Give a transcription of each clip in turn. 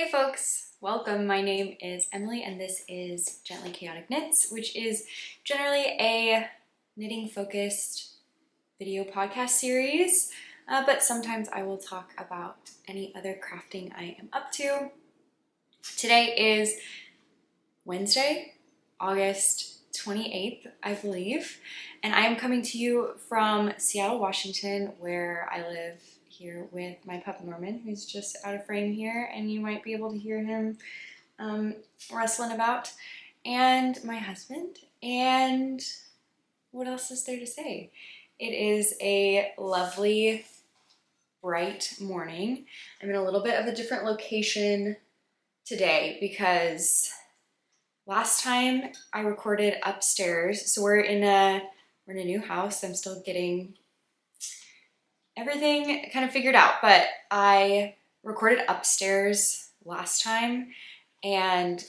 Hey folks, welcome. My name is Emily and this is Gently Chaotic Knits, which is generally a knitting focused video podcast series, but sometimes I will talk about any other crafting I am up to. Today is Wednesday, August 28th, I believe, and I am coming to you from Seattle, Washington, where I live here with my pup Norman, who's just out of frame here, and you might be able to hear him rustling about, and my husband. And what else is there to say? It is a lovely, bright morning. I'm in a little bit of a different location today because last time I recorded upstairs, so we're in a new house. I'm still getting everything kind of figured out, but I recorded upstairs last time, and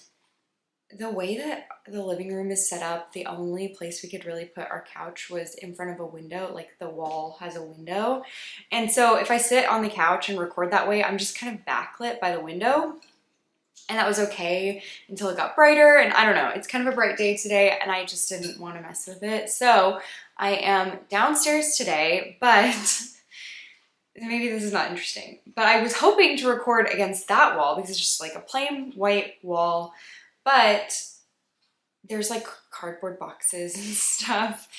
the way that the living room is set up, the only place we could really put our couch was in front of a window. Like, the wall has a window, and so if I sit on the couch and record that way, I'm just kind of backlit by the window, and that was okay until it got brighter. And I don't know, it's kind of a bright day today and I just didn't want to mess with it, so I am downstairs today. But maybe this is not interesting, but I was hoping to record against that wall because it's just like a plain white wall, but there's like cardboard boxes and stuff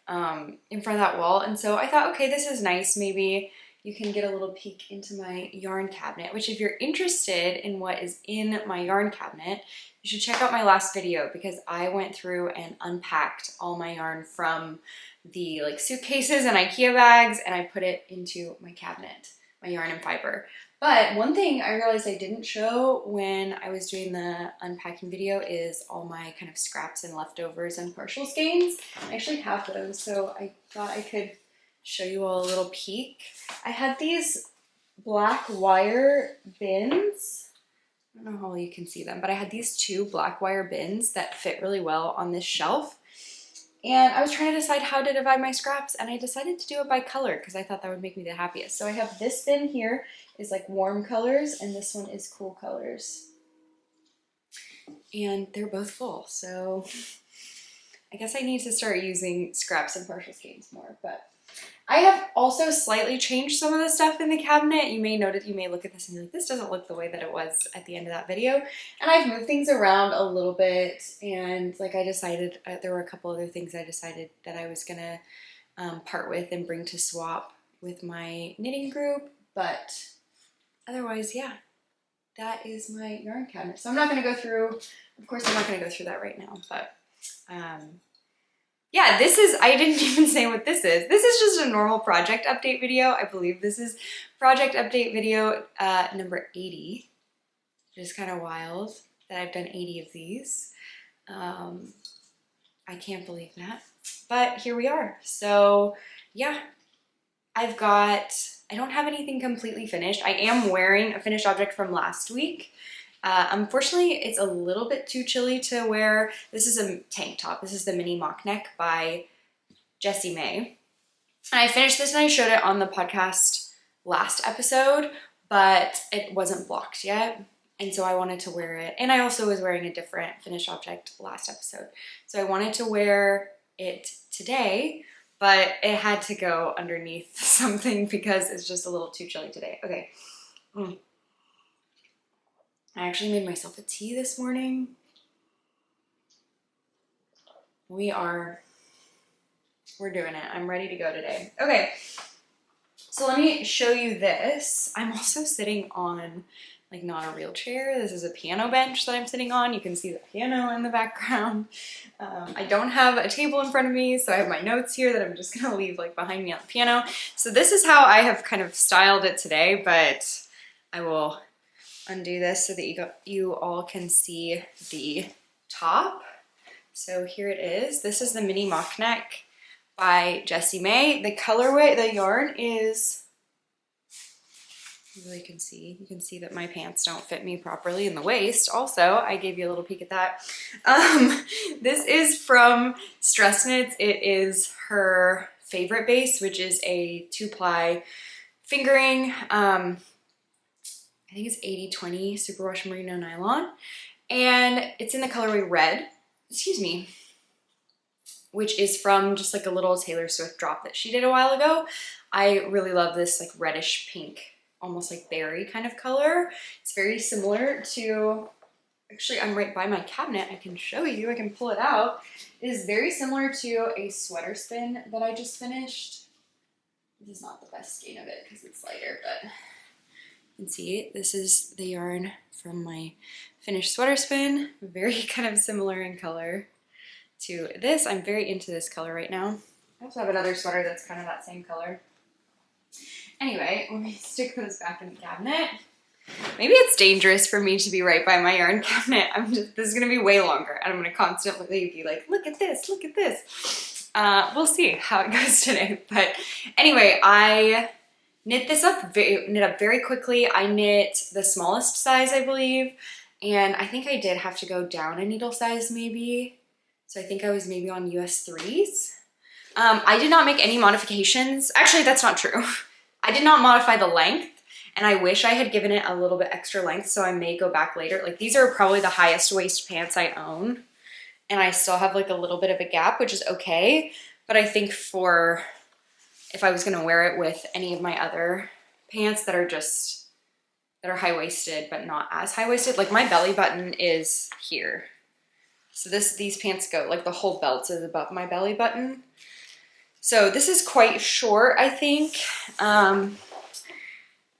in front of that wall. And so I thought, okay, this is nice. Maybe you can get a little peek into my yarn cabinet, which if you're interested in what is in my yarn cabinet, you should check out my last video because I went through and unpacked all my yarn from the like suitcases and IKEA bags, and I put it into my cabinet, my yarn and fiber. But one thing I realized I didn't show when I was doing the unpacking video is all my kind of scraps and leftovers and partial skeins. I actually have those, so I thought I could show you all a little peek. I had these black wire bins. I don't know how well you can see them, but I had these two black wire bins that fit really well on this shelf. And I was trying to decide how to divide my scraps, and I decided to do it by color because I thought that would make me the happiest. So I have this bin here is like warm colors, and this one is cool colors. And they're both full, so I guess I need to start using scraps and partial skeins more. But I have also slightly changed some of the stuff in the cabinet. You may notice, you may look at this and be like, this doesn't look the way that it was at the end of that video. And I've moved things around a little bit, and like I decided, there were a couple other things I decided that I was gonna part with and bring to swap with my knitting group. But otherwise, yeah, that is my yarn cabinet. So I'm not gonna go through, of course I'm not gonna go through that right now, but yeah, this is, I didn't even say what this is. This is just a normal project update video. I believe this is project update video number 80, which is kind of wild that I've done 80 of these. I can't believe that, but here we are. So yeah, I don't have anything completely finished. I am wearing a finished object from last week. Unfortunately, it's a little bit too chilly to wear. This is a tank top. This is the mini mock neck by Jessie May. And I finished this and I showed it on the podcast last episode, but it wasn't blocked yet. And so I wanted to wear it. And I also was wearing a different finished object last episode. So I wanted to wear it today, but it had to go underneath something because it's just a little too chilly today. Okay. I actually made myself a tea this morning. We're doing it. I'm ready to go today. Okay, so let me show you this. I'm also sitting on, like, not a real chair. This is a piano bench that I'm sitting on. You can see the piano in the background. I don't have a table in front of me, so I have my notes here that I'm just gonna leave like behind me on the piano. So this is how I have kind of styled it today, but I will undo this so that you all can see the top. So here it is. This is the mini mock neck by Jessie May. The colorway, the yarn is, you really can see, you can see that my pants don't fit me properly in the waist. Also, I gave you a little peek at that. This is from Stress Knits. It is her favorite base, which is a 2-ply fingering. I think it's 80/20 superwash merino nylon. And it's in the colorway red, excuse me, which is from just like a little Taylor Swift drop that she did a while ago. I really love this like reddish pink, almost like berry kind of color. It's very similar to, actually I'm right by my cabinet, I can show you, I can pull it out. It is very similar to a sweater spin that I just finished. This is not the best skein of it because it's lighter, but you can see this is the yarn from my finished sweater spin. Very kind of similar in color to this. I'm very into this color right now. I also have another sweater that's kind of that same color. Anyway, let me stick those back in the cabinet. Maybe it's dangerous for me to be right by my yarn cabinet. This is gonna be way longer and I'm gonna constantly be like, look at this, look at this. We'll see how it goes today. But anyway, I knit this up, very quickly. I knit the smallest size, I believe. And I think I did have to go down a needle size maybe. So I think I was maybe on US 3s. I did not make any modifications. Actually, that's not true. I did not modify the length. And I wish I had given it a little bit extra length, so I may go back later. Like these are probably the highest waist pants I own. And I still have like a little bit of a gap, which is okay. But I think for, if I was gonna wear it with any of my other pants that are high-waisted, but not as high-waisted, like my belly button is here. So these pants go, like the whole belt is above my belly button. So this is quite short, I think.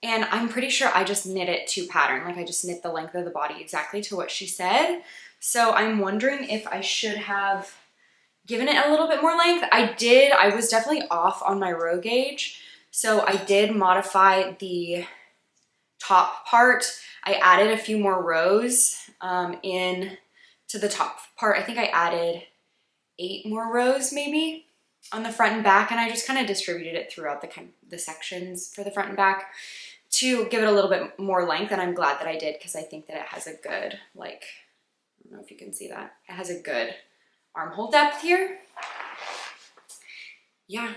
And I'm pretty sure I just knit it to pattern. Like I just knit the length of the body exactly to what she said. So I'm wondering if I should have given it a little bit more length. I was definitely off on my row gauge. So I did modify the top part. I added a few more rows in to the top part. I think I added 8 more rows maybe on the front and back. And I just kind of distributed it throughout the sections for the front and back to give it a little bit more length, and I'm glad that I did because I think that it has a good, like, I don't know if you can see that. It has a good armhole depth here. Yeah,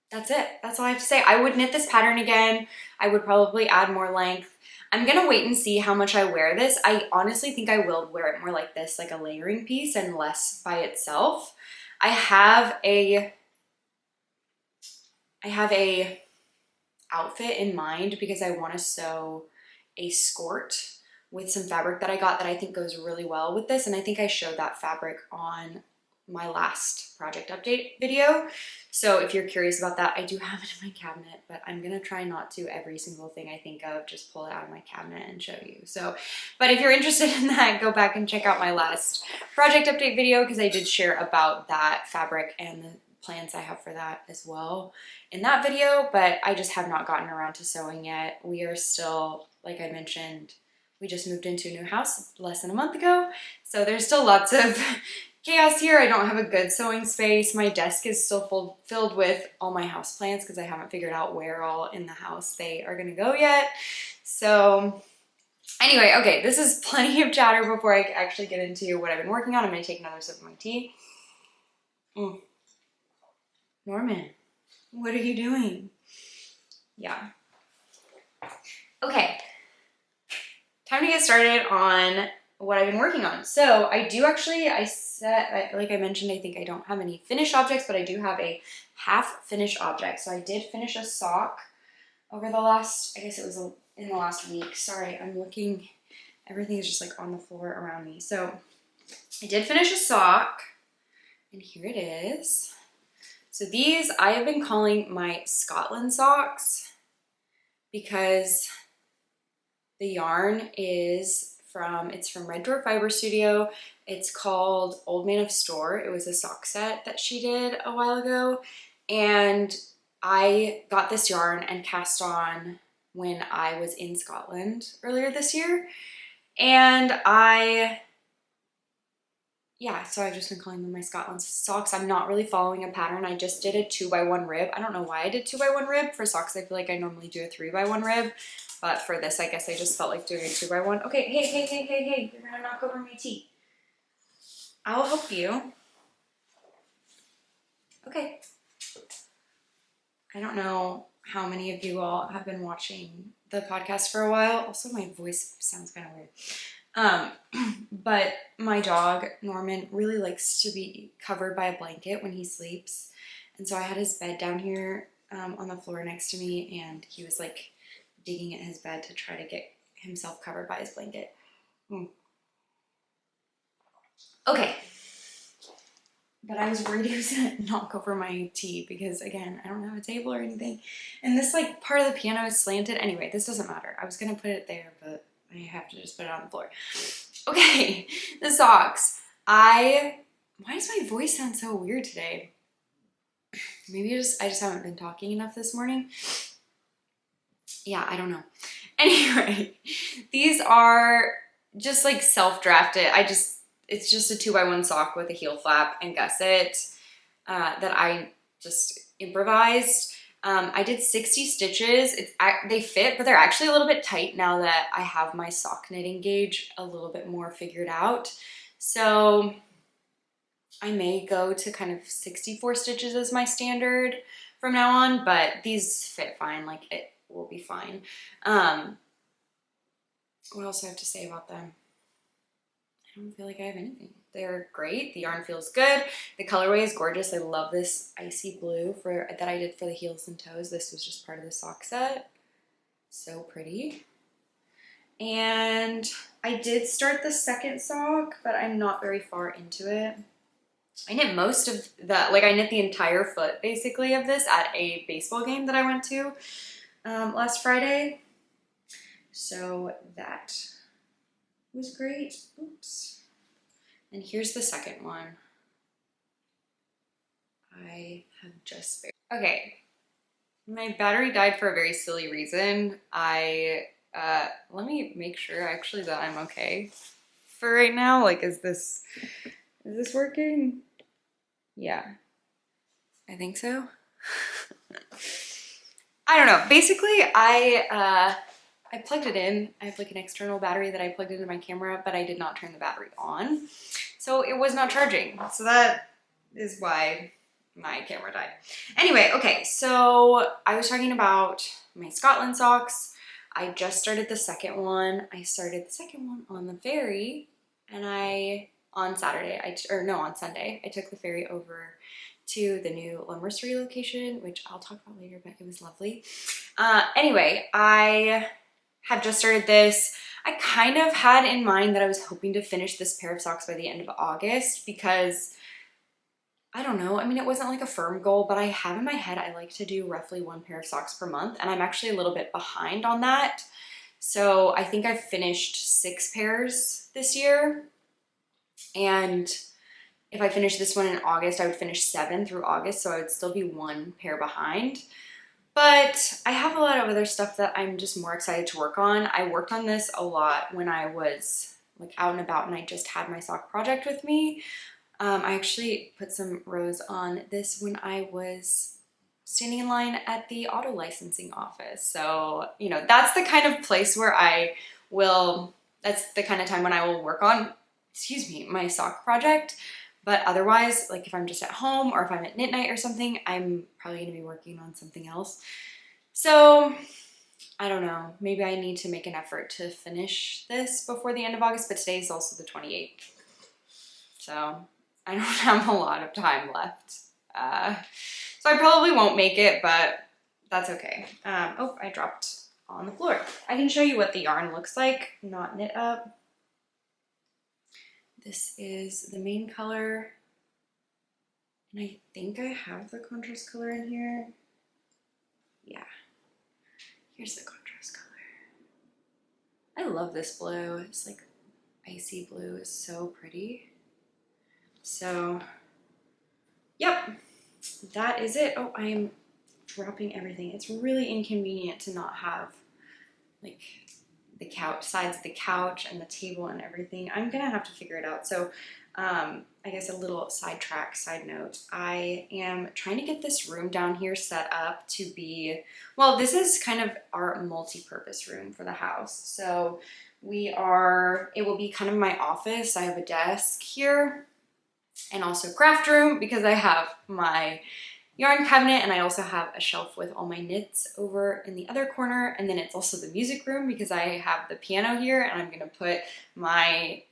that's it. That's all I have to say. I would knit this pattern again. I would probably add more length. I'm gonna wait and see how much I wear this. I honestly think I will wear it more like this, like a layering piece and less by itself. I have a outfit in mind because I want to sew a skirt with some fabric that I got that I think goes really well with this. And I think I showed that fabric on my last project update video. So if you're curious about that, I do have it in my cabinet, but I'm gonna try not to every single thing I think of, just pull it out of my cabinet and show you. So, but if you're interested in that, go back and check out my last project update video because I did share about that fabric and the plans I have for that as well in that video, but I just have not gotten around to sewing yet. We are still, like I mentioned, we just moved into a new house less than a month ago. So there's still lots of chaos here. I don't have a good sewing space. My desk is still filled with all my house plants because I haven't figured out where all in the house they are gonna go yet. So anyway, okay, this is plenty of chatter before I actually get into what I've been working on. I'm gonna take another sip of my tea. Norman, what are you doing? Yeah. Okay, time to get started on what I've been working on. So I do actually, like I mentioned, I think I don't have any finished objects, but I do have a half finished object. So I did finish a sock over the last, I guess it was in the last week. Sorry, I'm looking, everything is just like on the floor around me. So I did finish a sock and here it is. So these I have been calling my Scotland socks because the yarn is it's from Red Door Fiber Studio. It's called Old Man of Storr. It was a sock set that she did a while ago. And I got this yarn and cast on when I was in Scotland earlier this year. And so I've just been calling them my Scotland socks. I'm not really following a pattern. I just did a 2x1 rib. I don't know why I did 2x1 rib. For socks, I feel like I normally do a 3x1 rib. But for this, I guess I just felt like doing a 2x1. Okay, hey. You're gonna knock over my tea. I'll help you. Okay. I don't know how many of you all have been watching the podcast for a while. Also, my voice sounds kind of weird. But my dog, Norman, really likes to be covered by a blanket when he sleeps. And so I had his bed down here on the floor next to me, and he was like digging at his bed to try to get himself covered by his blanket. Okay. But I was worried he was gonna knock over my tea because, again, I don't have a table or anything. And this, like, part of the piano is slanted. Anyway, this doesn't matter. I was gonna put it there, but I have to just put it on the floor. Okay, the socks. Why does my voice sound so weird today? Maybe I just haven't been talking enough this morning. Yeah, I don't know. Anyway, these are just like self-drafted. It's just a 2x1 sock with a heel flap and gusset that I just improvised. I did 60 stitches. They fit, but they're actually a little bit tight now that I have my sock knitting gauge a little bit more figured out. So I may go to kind of 64 stitches as my standard from now on, but these fit fine. Like, it will be fine. What else do I have to say about them? I don't feel like I have anything. They're great. The yarn feels good. The colorway is gorgeous. I love this icy blue that I did for the heels and toes. This was just part of the sock set. So pretty. And I did start the second sock, but I'm not very far into it. I knit most of I knit the entire foot basically of this at a baseball game that I went to last Friday. So that was great. Oops. And here's the second one. I have just okay. My battery died for a very silly reason. Let me make sure actually that I'm okay for right now. Like, is this working? Yeah, I think so. I don't know. Basically, I plugged it in. I have like an external battery that I plugged into my camera, but I did not turn the battery on. So it was not charging. So that is why my camera died. Anyway, okay, so I was talking about my Scotland socks. I just started the second one. I started the second one on the ferry, and on Sunday, I took the ferry over to the new Lumberstery location, which I'll talk about later, but it was lovely. Anyway, I have just started this. I kind of had in mind that I was hoping to finish this pair of socks by the end of August because, I don't know, I mean, it wasn't like a firm goal, but I have in my head I like to do roughly one pair of socks per month, and I'm actually a little bit behind on that. So I think I've finished 6 pairs this year, and if I finished this one in August, I would finish 7 through August, so I would still be 1 pair behind. But I have a lot of other stuff that I'm just more excited to work on. I worked on this a lot when I was like out and about and I just had my sock project with me. I actually put some rows on this when I was standing in line at the auto licensing office. So, you know, that's the kind of place where that's the kind of time when I will work on, my sock project. But otherwise, like if I'm just at home or if I'm at knit night or something, I'm probably gonna be working on something else. So I don't know, maybe I need to make an effort to finish this before the end of August, but today is also the 28th. So I don't have a lot of time left. So I probably won't make it, but that's okay. Oh, I dropped on the floor. I can show you what the yarn looks like, not knit up. This is the main color, and I think I have the contrast color in here. Yeah, here's the contrast color. I love this blue. It's like icy blue is so pretty. So, yep, that is it. Oh, I am dropping everything. It's really inconvenient to not have like the couch, sides of the couch and the table and everything. I'm gonna have to figure it out. So I guess a little side note, I am trying to get this room down here set up to be, well, this is kind of our multi-purpose room for the house. So it will be kind of my office. I have a desk here and also craft room because I have my yarn cabinet, and I also have a shelf with all my knits over in the other corner, and then it's also the music room because I have the piano here and I'm gonna put my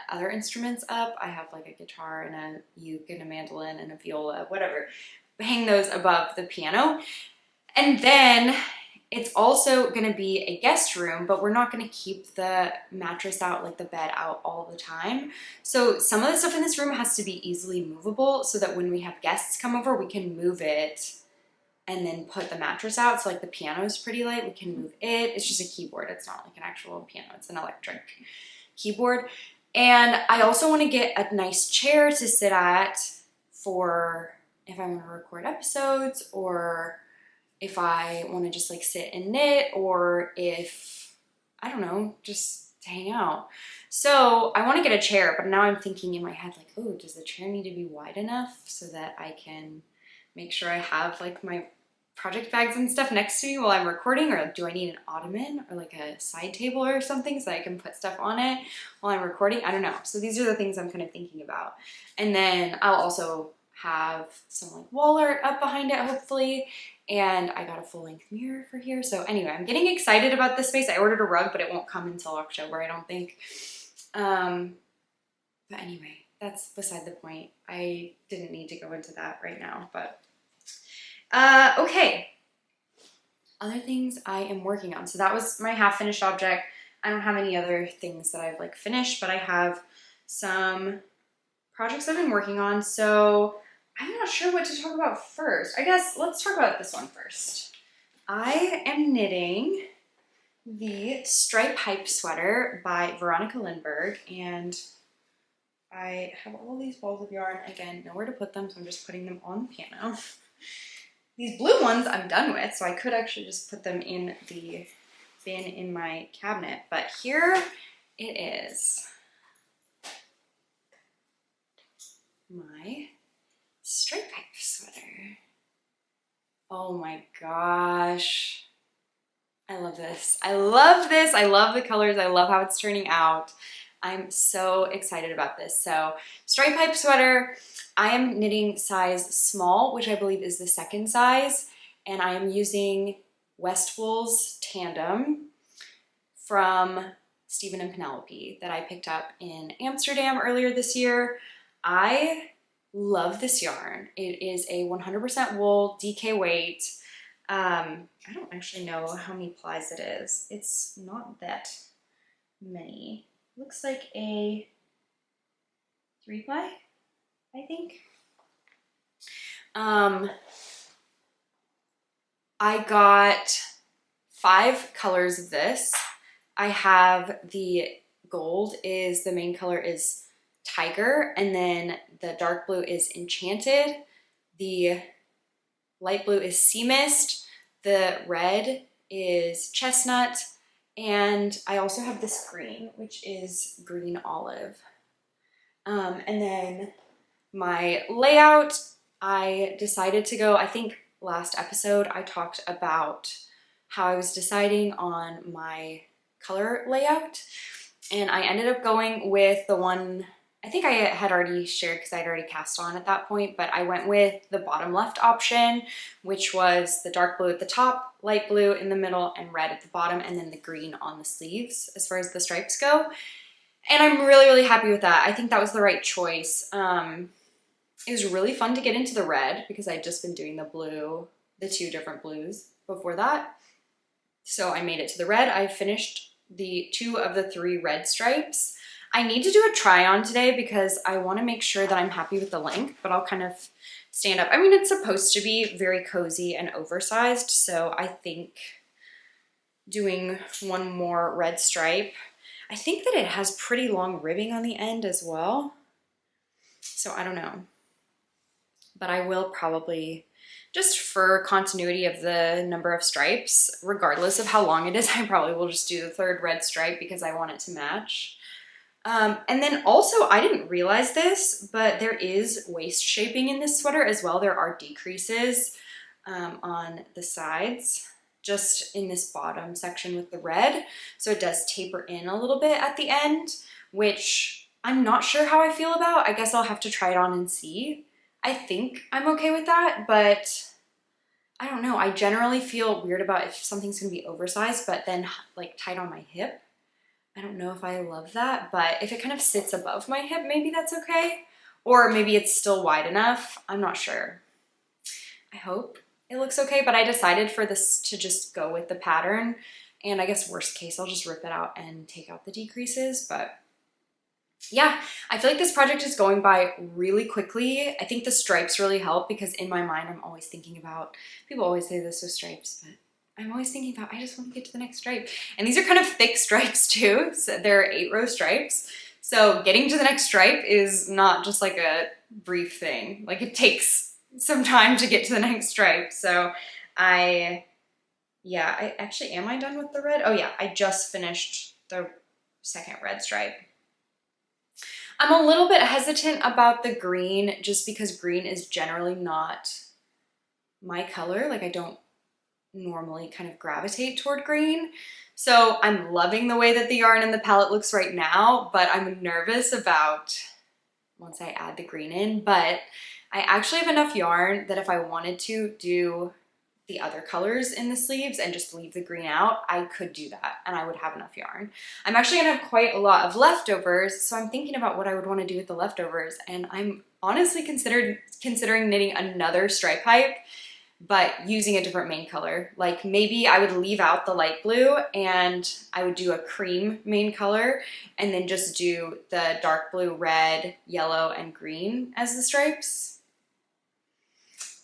other instruments up. I have like a guitar and a uke and a mandolin and a viola, whatever. Hang those above the piano. And then it's also gonna be a guest room, but we're not gonna keep the mattress out, like the bed out all the time. So some of the stuff in this room has to be easily movable so that when we have guests come over, we can move it and then put the mattress out. So like the piano is pretty light, we can move it. It's just a keyboard, it's not like an actual piano, it's an electric keyboard. And I also wanna get a nice chair to sit at for if I wanna record episodes, or if I want to just like sit and knit, or if, I don't know, just hang out. So I want to get a chair, but now I'm thinking in my head like, oh, does the chair need to be wide enough so that I can make sure I have like my project bags and stuff next to me while I'm recording, or do I need an ottoman or like a side table or something so I can put stuff on it while I'm recording? I don't know. So these are the things I'm kind of thinking about. And then I'll also have some like wall art up behind it, hopefully. And I got a full-length mirror for here. So anyway, I'm getting excited about this space. I ordered a rug, but it won't come until October, I don't think. But anyway, that's beside the point. I didn't need to go into that right now, but okay. Other things I am working on. So that was my half-finished object. I don't have any other things that I've like finished, but I have some projects I've been working on. So I'm not sure what to talk about first. I guess let's talk about this one first. I am knitting the Stripe Hype Sweater by Veronika Lindberg, and I have all these balls of yarn. Again, nowhere to put them, so I'm just putting them on the piano. These blue ones I'm done with, so I could actually just put them in the bin in my cabinet, but here it is. My Stripe Hype Sweater. Oh my gosh. I love this. I love this. I love the colors. I love how it's turning out. I'm so excited about this. So Stripe Hype Sweater, I am knitting size small, which I believe is the second size. And I am using Westwool's Tandem from Stephen and Penelope that I picked up in Amsterdam earlier this year. I love this yarn. It is a 100% wool, DK weight. I don't actually know how many plies it is. It's not that many. Looks like a 3-ply, I think. I got 5 colors of this. I have the gold is, the main color is Tiger, and then the dark blue is Enchanted, the light blue is Sea Mist, the red is Chestnut, and I also have this green, which is Green Olive. And then my layout, I decided to go, I think last episode I talked about how I was deciding on my color layout, and I ended up going with the one I think I had already shared because I'd already cast on at that point, but I went with the bottom left option, which was the dark blue at the top, light blue in the middle, and red at the bottom, and then the green on the sleeves as far as the stripes go. And I'm really, really happy with that. I think that was the right choice. It was really fun to get into the red because I'd just been doing the blue, the 2 different blues before that. So I made it to the red. I finished the 2 of the 3 red stripes. I need to do a try on today because I want to make sure that I'm happy with the length, but I'll kind of stand up. I mean, it's supposed to be very cozy and oversized, so I think doing one more red stripe. I think that it has pretty long ribbing on the end as well, so I don't know. But I will probably, just for continuity of the number of stripes, regardless of how long it is, I probably will just do the 3rd red stripe because I want it to match. And then also, I didn't realize this, but there is waist shaping in this sweater as well. There are decreases on the sides, just in this bottom section with the red. So it does taper in a little bit at the end, which I'm not sure how I feel about. I guess I'll have to try it on and see. I think I'm okay with that, but I don't know. I generally feel weird about if something's gonna be oversized, but then like tight on my hip. I don't know if I love that, but if it kind of sits above my hip, maybe that's okay. Or maybe it's still wide enough. I'm not sure. I hope it looks okay, but I decided for this to just go with the pattern. And I guess worst case, I'll just rip it out and take out the decreases. But yeah, I feel like this project is going by really quickly. I think the stripes really help because in my mind, I'm always thinking about, people always say this with stripes, but I'm always thinking about, I just want to get to the next stripe. And these are kind of thick stripes too. So they're 8-row stripes. So getting to the next stripe is not just like a brief thing. Like it takes some time to get to the next stripe. So I actually, am I done with the red? Oh yeah, I just finished the second red stripe. I'm a little bit hesitant about the green just because green is generally not my color. Like I don't normally kind of gravitate toward green. So I'm loving the way that the yarn and the palette looks right now, but I'm nervous about once I add the green in. But I actually have enough yarn that if I wanted to do the other colors in the sleeves and just leave the green out, I could do that and I would have enough yarn. I'm actually gonna have quite a lot of leftovers, so I'm thinking about what I would want to do with the leftovers, and I'm honestly considering knitting another stripe hike, but using a different main color. Like maybe I would leave out the light blue and I would do a cream main color and then just do the dark blue, red, yellow, and green as the stripes.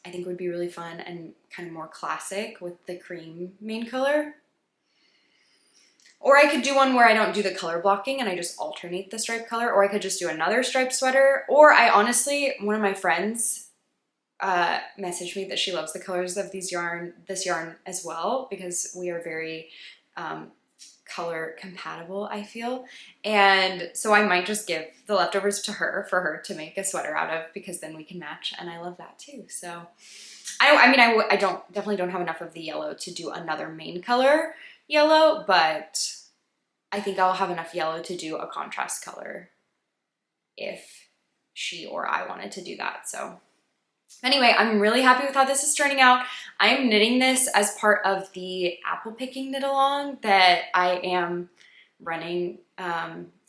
I think would be really fun and kind of more classic with the cream main color. Or I could do one where I don't do the color blocking and I just alternate the stripe color, or I could just do another striped sweater. Or I honestly, one of my friends messaged me that she loves the colors of this yarn as well, because we are very color compatible, I feel. And so I might just give the leftovers to her for her to make a sweater out of, because then we can match, and I love that too. So I definitely don't have enough of the yellow to do another main color yellow, but I think I'll have enough yellow to do a contrast color if she or I wanted to do that. So anyway, I'm really happy with how this is turning out. I'm knitting this as part of the apple picking knit along that I am running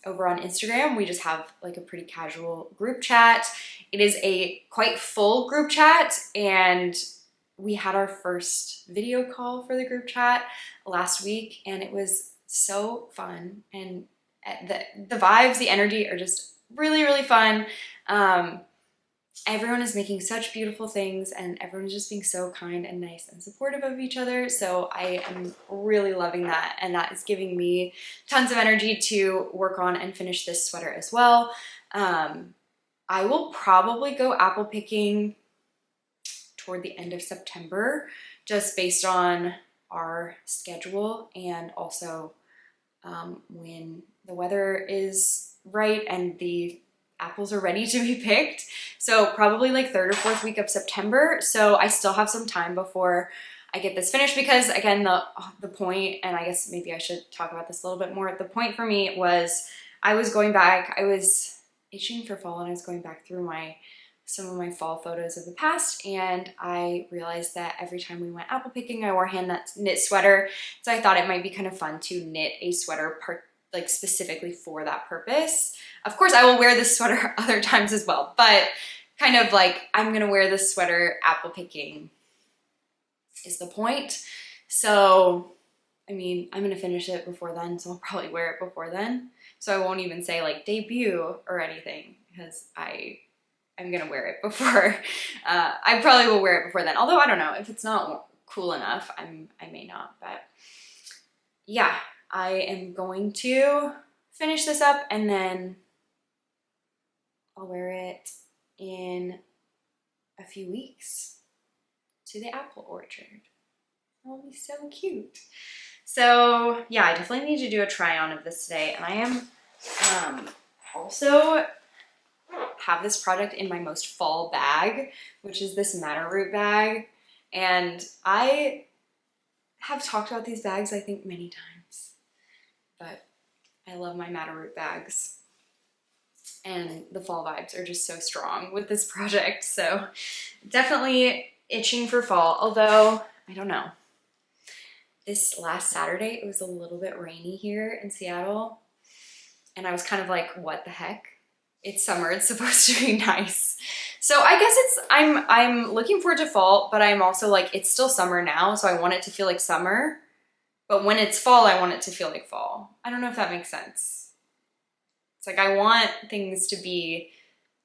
over on Instagram. We just have like a pretty casual group chat. It is a quite full group chat, and we had our first video call for the group chat last week, and it was so fun. And the vibes, the energy are just really, really fun. Everyone is making such beautiful things, and everyone is just being so kind and nice and supportive of each other. So I am really loving that, and that is giving me tons of energy to work on and finish this sweater as well. I will probably go apple picking toward the end of September, just based on our schedule and also when the weather is right and the apples are ready to be picked. So probably like 3rd or 4th week of September. So I still have some time before I get this finished, because again, the point, and I guess maybe I should talk about this a little bit more. The point for me was I was itching for fall, and I was going back through some of my fall photos of the past, and I realized that every time we went apple picking, I wore a hand knit sweater. So I thought it might be kind of fun to knit a sweater like specifically for that purpose. Of course, I will wear this sweater other times as well, but kind of like I'm gonna wear this sweater apple picking is the point. So, I mean, I'm gonna finish it before then, so I'll probably wear it before then. So I won't even say like debut or anything, because I'm gonna wear it before. I probably will wear it before then. Although I don't know, if it's not cool enough, I may not. But yeah, I am going to finish this up, and then I'll wear it in a few weeks to the apple orchard. That'll be so cute. So yeah, I definitely need to do a try on of this today, and I am also have this product in my most fall bag, which is this Madder Root bag. And I have talked about these bags, I think, many times, but I love my Madder Root bags. and the fall vibes are just so strong with this project. So definitely itching for fall, although I don't know. This last Saturday, it was a little bit rainy here in Seattle, and I was kind of like, what the heck? It's summer, it's supposed to be nice. So I guess I'm looking forward to fall, but I'm also like, it's still summer now, so I want it to feel like summer. But when it's fall, I want it to feel like fall. I don't know if that makes sense. It's like I want things to be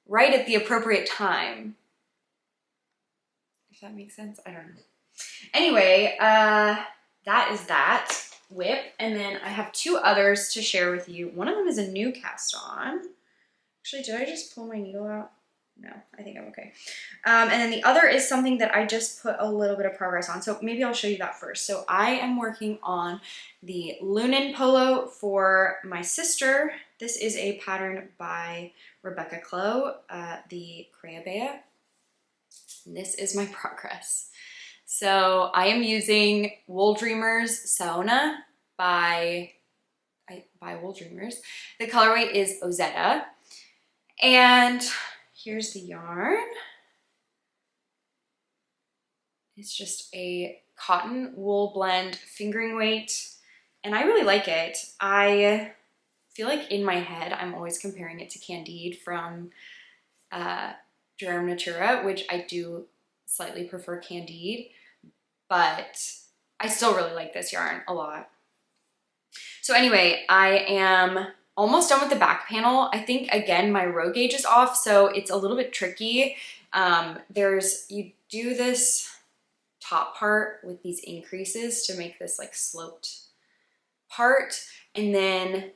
right at the appropriate time. If that makes sense, I don't know. Anyway, that is that whip. And then I have two others to share with you. One of them is a new cast on. Actually, did I just pull my needle out? No, I think I'm okay. And then the other is something that I just put a little bit of progress on. So maybe I'll show you that first. So I am working on the Lunan polo for my sister. This is a pattern by Rebecca Clow, the Creabea. And this is my progress. So I am using Wooldreamers Sanoa by Wooldreamers. The colorway is Ozetta. And here's the yarn. It's just a cotton wool blend fingering weight, and I really like it. I feel like in my head, I'm always comparing it to Candide from Drum Natura, which I do slightly prefer Candide, but I still really like this yarn a lot. So anyway, I am almost done with the back panel. I think, again, my row gauge is off, so it's a little bit tricky. You do this top part with these increases to make this like sloped part, and then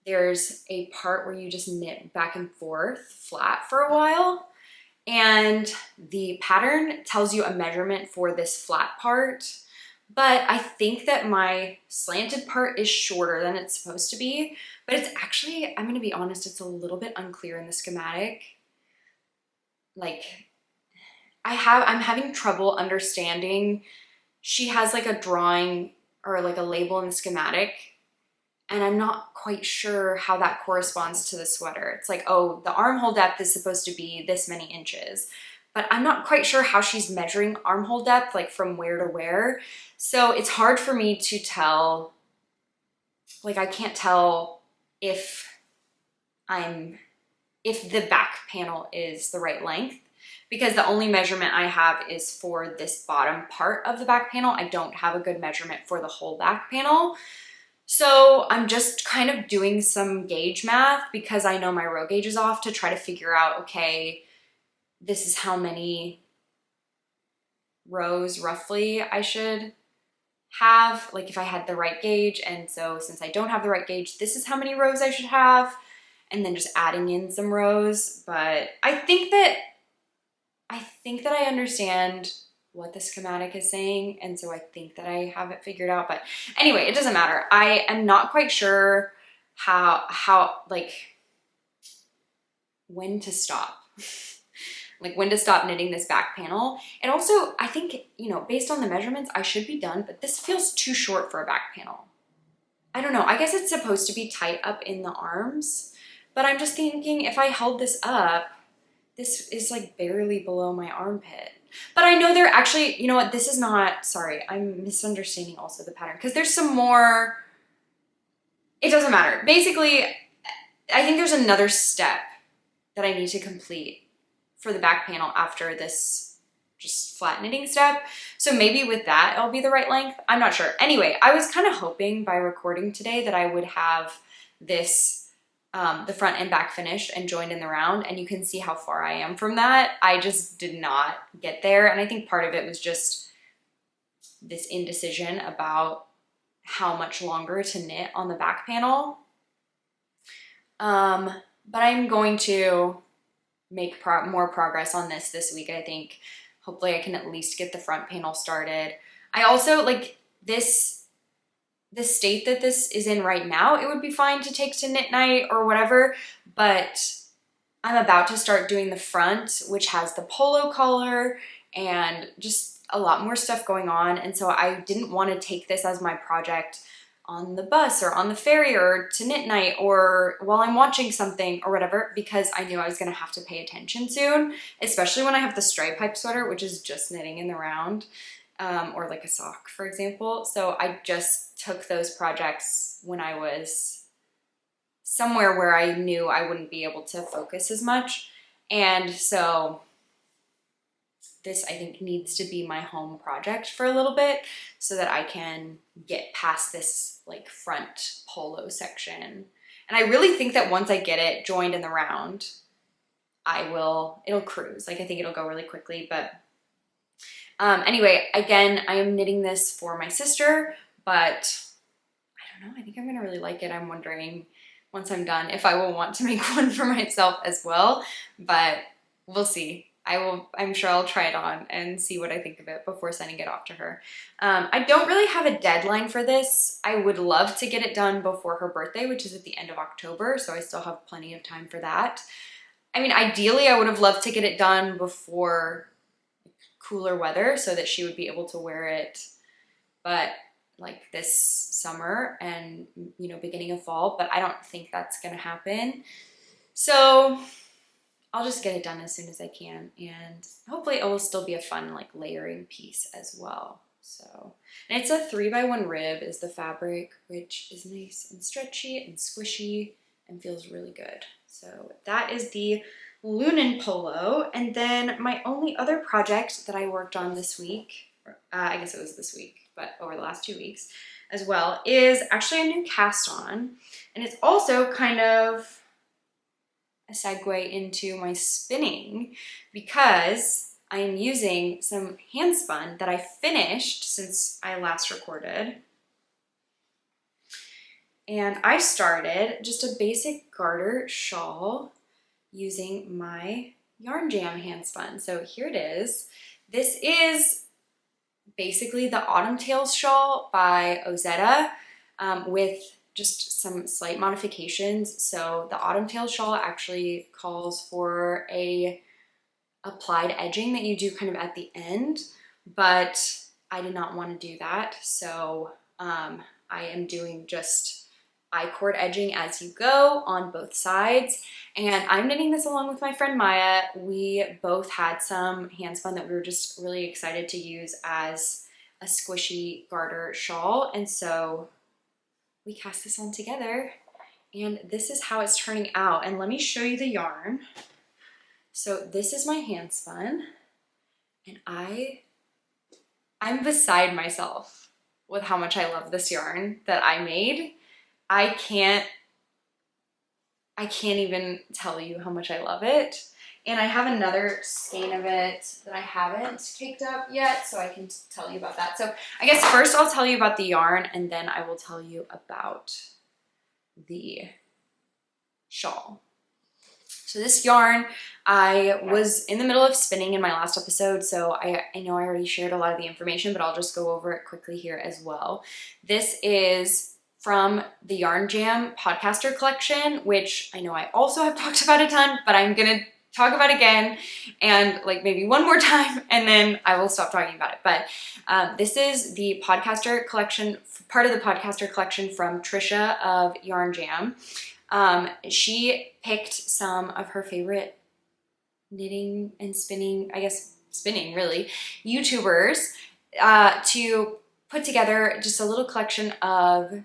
there's a part where you just knit back and forth flat for a while, and the pattern tells you a measurement for this flat part, but I think that my slanted part is shorter than it's supposed to be. But it's actually, I'm gonna be honest, it's a little bit unclear in the schematic. Like, I'm having trouble understanding. She has like a drawing or like a label in the schematic, and I'm not quite sure how that corresponds to the sweater. It's like, oh, the armhole depth is supposed to be this many inches, but I'm not quite sure how she's measuring armhole depth, like from where to where. So it's hard for me to tell, like I can't tell if the back panel is the right length, because the only measurement I have is for this bottom part of the back panel. I don't have a good measurement for the whole back panel. So I'm just kind of doing some gauge math, because I know my row gauge is off, to try to figure out, okay, this is how many rows roughly I should have, like if I had the right gauge. And so since I don't have the right gauge, this is how many rows I should have, and then just adding in some rows. But I think that I understand what the schematic is saying, and so I think that I have it figured out. But anyway, it doesn't matter. I am not quite sure how like when to stop. Like when to stop knitting this back panel. And also, I think, you know, based on the measurements, I should be done, but this feels too short for a back panel. I don't know, I guess it's supposed to be tight up in the arms, but I'm just thinking if I held this up, this is like barely below my armpit. But I know they're actually, you know what, this is not, sorry, I'm misunderstanding also the pattern, because there's some more, it doesn't matter. Basically, I think there's another step that I need to complete for the back panel after this just flat knitting step. So maybe with that, it'll be the right length. I'm not sure. Anyway, I was kind of hoping by recording today that I would have this, the front and back finished and joined in the round, and you can see how far I am from that. I just did not get there, and I think part of it was just this indecision about how much longer to knit on the back panel. But I'm going to make more progress on this week, I think. Hopefully I can at least get the front panel started. I also, like, the state that this is in right now, it would be fine to take to knit night or whatever, but I'm about to start doing the front, which has the polo collar and just a lot more stuff going on, and so I didn't want to take this as my project on the bus or on the ferry or to knit night or while I'm watching something or whatever, because I knew I was gonna have to pay attention soon, especially when I have the stripe hype sweater, which is just knitting in the round, or like a sock, for example. So I just took those projects when I was somewhere where I knew I wouldn't be able to focus as much. And so this, I think, needs to be my home project for a little bit so that I can get past this like front polo section. And I really think that once I get it joined in the round, it'll cruise. Like I think it'll go really quickly. But anyway, again, I am knitting this for my sister, but I don't know, I think I'm gonna really like it. I'm wondering once I'm done if I will want to make one for myself as well, but we'll see. I'm sure I'll try it on and see what I think of it before sending it off to her. I don't really have a deadline for this. I would love to get it done before her birthday, which is at the end of October, so I still have plenty of time for that. I mean, ideally, I would have loved to get it done before cooler weather so that she would be able to wear it, but like this summer and, you know, beginning of fall, but I don't think that's gonna happen. So I'll just get it done as soon as I can, and hopefully it will still be a fun like layering piece as well. So, and it's a 3x1 rib is the fabric, which is nice and stretchy and squishy and feels really good. So that is the Lunan polo. And then my only other project that I worked on this week, I guess it was this week, but over the last 2 weeks as well, is actually a new cast on. And it's also kind of a segue into my spinning because I am using some Handspun that I finished since I last recorded. And I started just a basic garter shawl using my YarnJam Handspun. So here it is. This is basically the Autumn Tales shawl by Ozetta with just some slight modifications. So the Autumn Tales shawl actually calls for a applied edging that you do kind of at the end, but I did not want to do that. So I am doing just I-cord edging as you go on both sides. And I'm knitting this along with my friend Maya. We both had some Handspun that we were just really excited to use as a squishy garter shawl. And so we cast this on together, and this is how it's turning out. And let me show you the yarn. So this is my Handspun, and I'm beside myself with how much I love this yarn that I made. I can't even tell you how much I love it. And I have another skein of it that I haven't caked up yet, so I can tell you about that. So I guess first I'll tell you about the yarn, and then I will tell you about the shawl. So this yarn, I was in the middle of spinning in my last episode, so I know I already shared a lot of the information, but I'll just go over it quickly here as well. This is from the YarnJam podcaster collection, which I know I also have talked about a ton, but I'm gonna talk about again and like maybe one more time, and then I will stop talking about it. But this is the podcaster collection, part of the podcaster collection from Trisha of YarnJam. She picked some of her favorite knitting and spinning, I guess spinning really, YouTubers to put together just a little collection of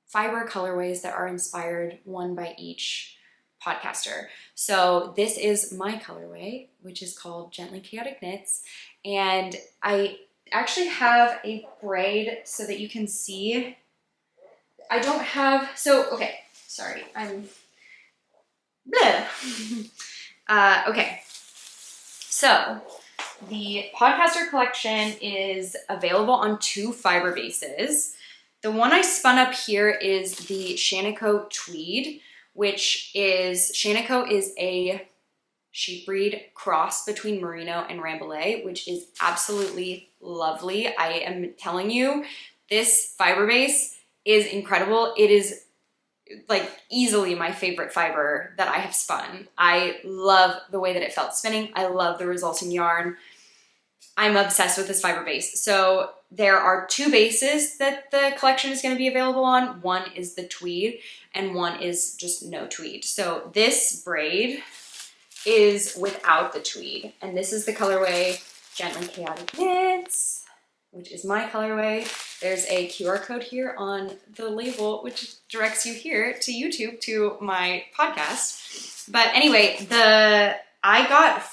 fiber colorways that are inspired one by each podcaster. So this is my colorway, which is called Gently Chaotic Knits. And I actually have a braid so that you can see. I don't have, so, okay, sorry, I'm, bleh. Okay, so the podcaster collection is available on 2 fiber bases. The one I spun up here is the Shaniko Tweed, which is, Shaniko is a sheep breed cross between Merino and Rambouillet, which is absolutely lovely. I am telling you, this fiber base is incredible. It is like easily my favorite fiber that I have spun. I love the way that it felt spinning. I love the resulting yarn. I'm obsessed with this fiber base. So there are 2 bases that the collection is going to be available on. One is the tweed and one is just no tweed. So this braid is without the tweed, and this is the colorway Gently Chaotic Knits, which is my colorway. There's a QR code here on the label, which directs you here to YouTube to my podcast. But anyway, I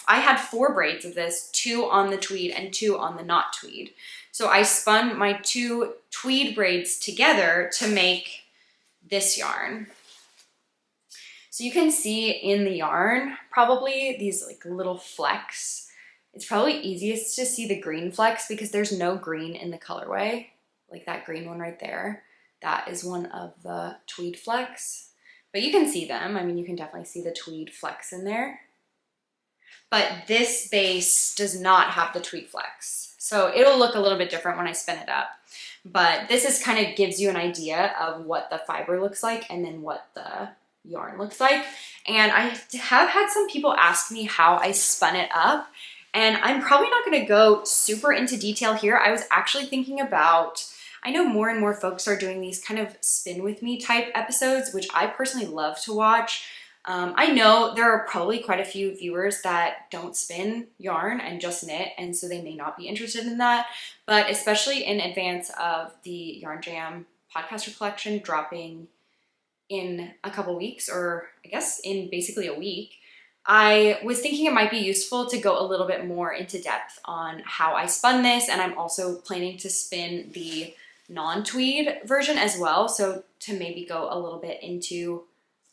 had 4 braids of this, 2 on the tweed and 2 on the not tweed. So I spun my 2 tweed braids together to make this yarn. So you can see in the yarn, probably these like little flecks. It's probably easiest to see the green flecks because there's no green in the colorway. Like that green one right there. That is one of the tweed flecks. But you can see them. I mean, you can definitely see the tweed flecks in there. But this base does not have the tweed flecks. So it'll look a little bit different when I spin it up. But this is kind of gives you an idea of what the fiber looks like and then what the yarn looks like. And I have had some people ask me how I spun it up, and I'm probably not going to go super into detail here. I was actually thinking about, I know more and more folks are doing these kind of spin with me type episodes, which I personally love to watch. I know there are probably quite a few viewers that don't spin yarn and just knit, and so they may not be interested in that. But especially in advance of the YarnJam podcaster collection dropping in a couple weeks, or I guess in basically a week, I was thinking it might be useful to go a little bit more into depth on how I spun this, and I'm also planning to spin the non-tweed version as well, so to maybe go a little bit into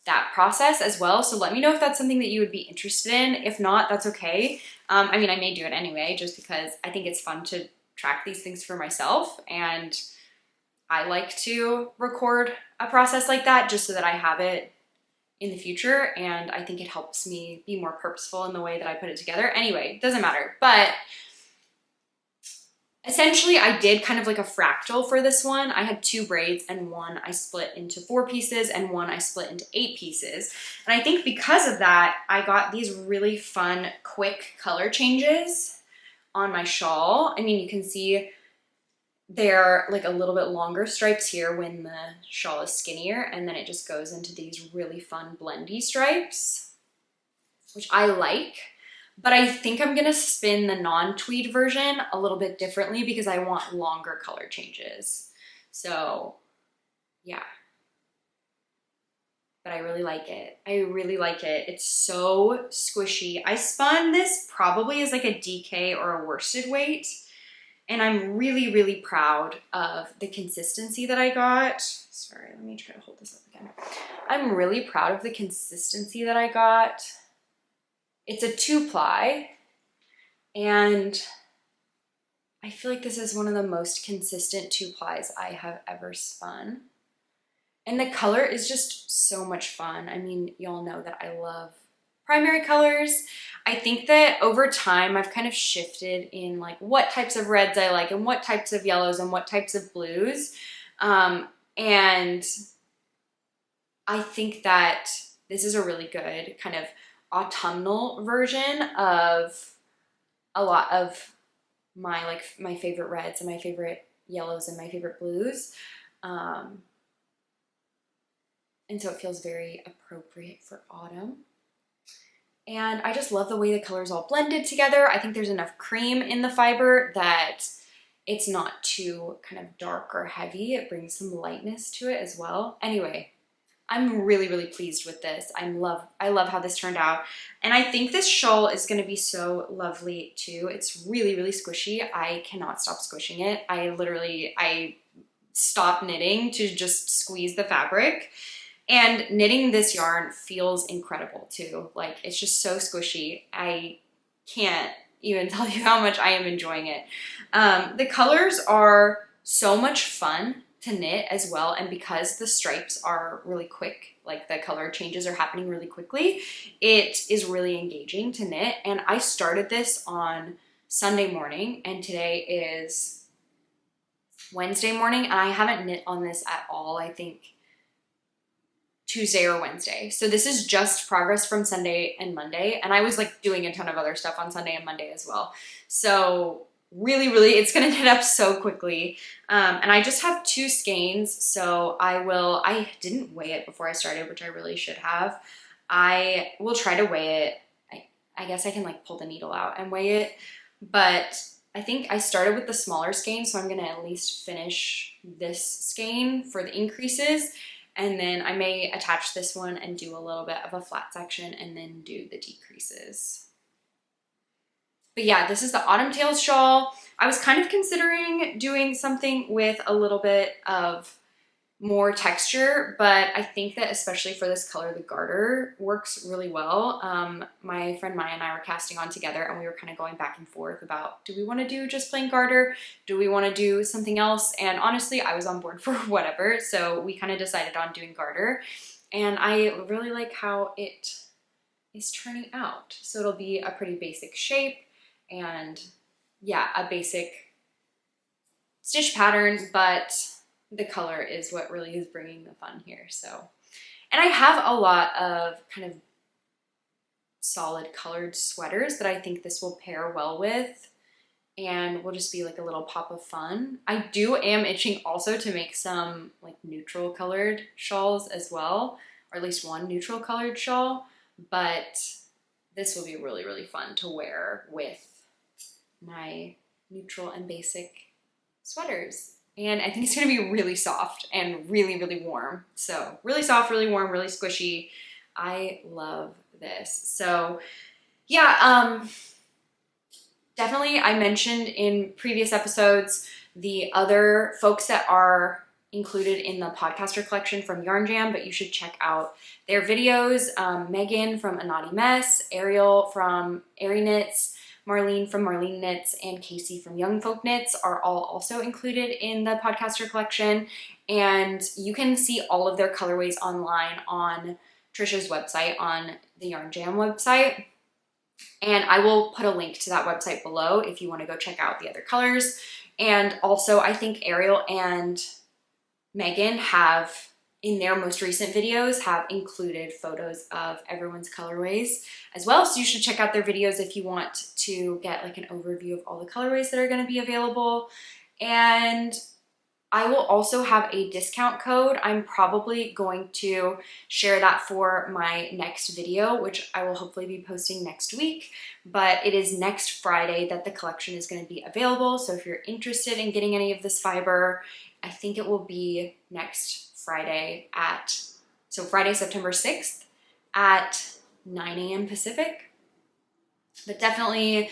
that process as well. So let me know if that's something that you would be interested in. If not, that's okay. I mean, I may do it anyway, just because I think it's fun to track these things for myself, and I like to record a process like that just so that I have it in the future, and I think it helps me be more purposeful in the way that I put it together. Anyway, doesn't matter. But essentially, I did kind of like a fractal for this one. I had 2 braids, and one I split into 4 pieces and one I split into 8 pieces. And I think because of that, I got these really fun, quick color changes on my shawl. I mean, you can see they're like a little bit longer stripes here when the shawl is skinnier, and then it just goes into these really fun blendy stripes, which I like. But I think I'm gonna spin the non-tweed version a little bit differently because I want longer color changes. So yeah, but I really like it. I really like it. It's so squishy. I spun this probably as like a DK or a worsted weight, and I'm really, really proud of the consistency that I got. Sorry, let me try to hold this up again. I'm really proud of the consistency that I got. It's a 2-ply, and I feel like this is one of the most consistent 2-plies I have ever spun. And the color is just so much fun. I mean, y'all know that I love primary colors. I think that over time I've kind of shifted in like what types of reds I like and what types of yellows and what types of blues. And I think that this is a really good kind of autumnal version of a lot of my favorite reds and my favorite yellows and my favorite blues. And so it feels very appropriate for autumn. And I just love the way the colors all blended together. I think there's enough cream in the fiber that it's not too kind of dark or heavy. It brings some lightness to it as well. Anyway, I'm really, really pleased with this. I love how this turned out. And I think this shawl is gonna be so lovely too. It's really, really squishy. I cannot stop squishing it. I stop knitting to just squeeze the fabric. And knitting this yarn feels incredible too. Like, it's just so squishy. I can't even tell you how much I am enjoying it. The colors are so much fun to knit as well, and because the stripes are really quick, like the color changes are happening really quickly, it is really engaging to knit. And I started this on Sunday morning, and today is Wednesday morning, and I haven't knit on this at all, I think Tuesday or Wednesday. So this is just progress from Sunday and Monday. And I was like doing a ton of other stuff on Sunday and Monday as well. So really, it's gonna knit up so quickly. And I just have 2 skeins. So I didn't weigh it before I started, which I really should have. I will try to weigh it. I guess I can like pull the needle out and weigh it. But I think I started with the smaller skein, so I'm gonna at least finish this skein for the increases. And then I may attach this one and do a little bit of a flat section and then do the decreases. But yeah, this is the Autumn Tails shawl. I was kind of considering doing something with a little bit of more texture, but I think that especially for this color, the garter works really well. My friend Maya and I were casting on together and we were kind of going back and forth about, do we want to do just plain garter? Do we want to do something else? And honestly, I was on board for whatever. So we kind of decided on doing garter, and I really like how it is turning out. So it'll be a pretty basic shape and yeah, a basic stitch pattern, but the color is what really is bringing the fun here. So, and I have a lot of kind of solid colored sweaters that I think this will pair well with and will just be like a little pop of fun. I am itching also to make some like neutral colored shawls as well, or at least one neutral colored shawl, but this will be really fun to wear with my neutral and basic sweaters. And I think it's gonna be really soft and really warm. So really soft, really warm, really squishy. I love this. So yeah, definitely I mentioned in previous episodes the other folks that are included in the podcaster collection from YarnJam, but you should check out their videos. Meghan from A Naughty Mess, Ariel from Airy Knits, Marlene from Marlene Knits, and Kaci from Young Folk Knits are all also included in the podcaster collection. And you can see all of their colorways online on Trisha's website, on the YarnJam website. And I will put a link to that website below if you want to go check out the other colors. And also I think Ariel and Meghan have, in their most recent videos, have included photos of everyone's colorways as well. So you should check out their videos if you want to get like an overview of all the colorways that are going to be available. And I will also have a discount code. I'm probably going to share that for my next video, which I will hopefully be posting next week. But it is next Friday that the collection is going to be available. So if you're interested in getting any of this fiber, I think it will be next Friday Friday, September 6th at 9 a.m. Pacific. But definitely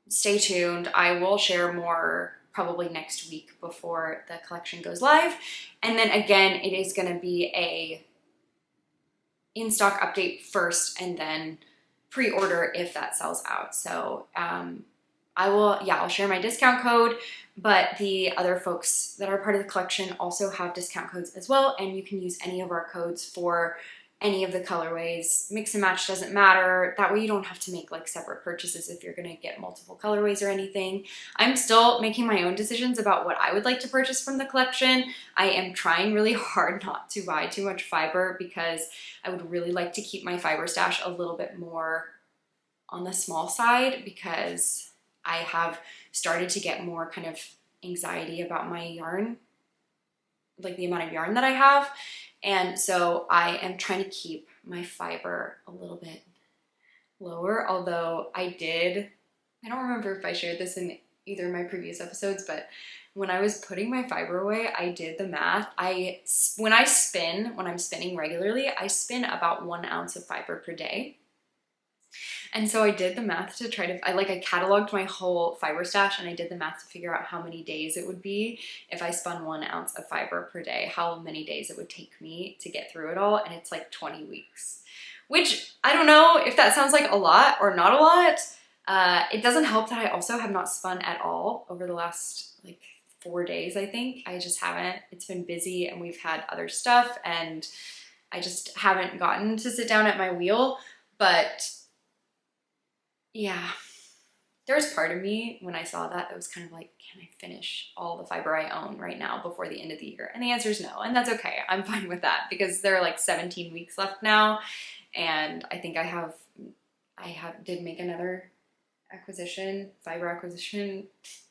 stay tuned. I will share more probably next week before the collection goes live. And then again, it is going to be a in-stock update first and then pre-order if that sells out. So I'll share my discount code, but the other folks that are part of the collection also have discount codes as well, and you can use any of our codes for any of the colorways. Mix and match doesn't matter. That way you don't have to make like separate purchases if you're gonna get multiple colorways or anything. I'm still making my own decisions about what I would like to purchase from the collection. I am trying really hard not to buy too much fiber because I would really like to keep my fiber stash a little bit more on the small side, because I have started to get more kind of anxiety about my yarn, like the amount of yarn that I have. And so I am trying to keep my fiber a little bit lower, although I don't remember if I shared this in either of my previous episodes, but when I was putting my fiber away, I did the math. When I'm spinning regularly, I spin about 1 ounce of fiber per day. And so I did the math to I cataloged my whole fiber stash, and I did the math to figure out how many days it would be if I spun 1 ounce of fiber per day, how many days it would take me to get through it all. And it's like 20 weeks, which I don't know if that sounds like a lot or not a lot. It doesn't help that I also have not spun at all over the last like 4 days, I think. I just haven't. It's been busy and we've had other stuff, and I just haven't gotten to sit down at my wheel. But yeah, there was part of me when I saw that was kind of like, can I finish all the fiber I own right now before the end of the year? And the answer is no, and that's okay. I'm fine with that because there are like 17 weeks left now, and I think I did make another fiber acquisition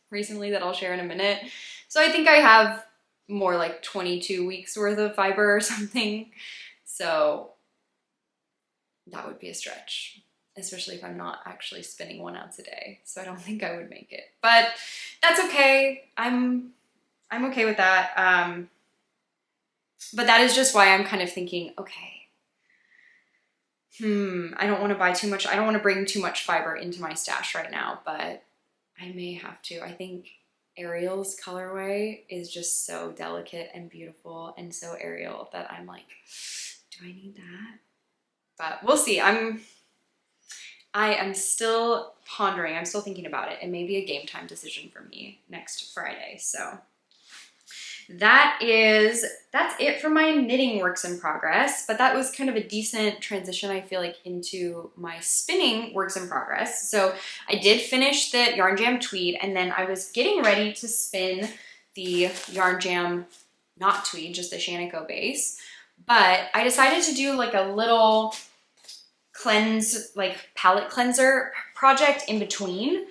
recently that I'll share in a minute. So I think I have more like 22 weeks worth of fiber or something. So that would be a stretch, especially if I'm not actually spinning 1 ounce a day. So I don't think I would make it, but that's okay. I'm okay with that. But that is just why I'm kind of thinking, okay, I don't want to buy too much. I don't want to bring too much fiber into my stash right now, but I may have to. I think Ariel's colorway is just so delicate and beautiful and so Ariel that I'm like, do I need that? But we'll see. I am still pondering. I'm still thinking about it. It may be a game time decision for me next Friday. So that's it for my knitting works in progress. But that was kind of a decent transition, I feel like, into my spinning works in progress. So I did finish the YarnJam Tweed, and then I was getting ready to spin the YarnJam, not Tweed, just the Shaniko base. But I decided to do like a little palette cleanser project in between.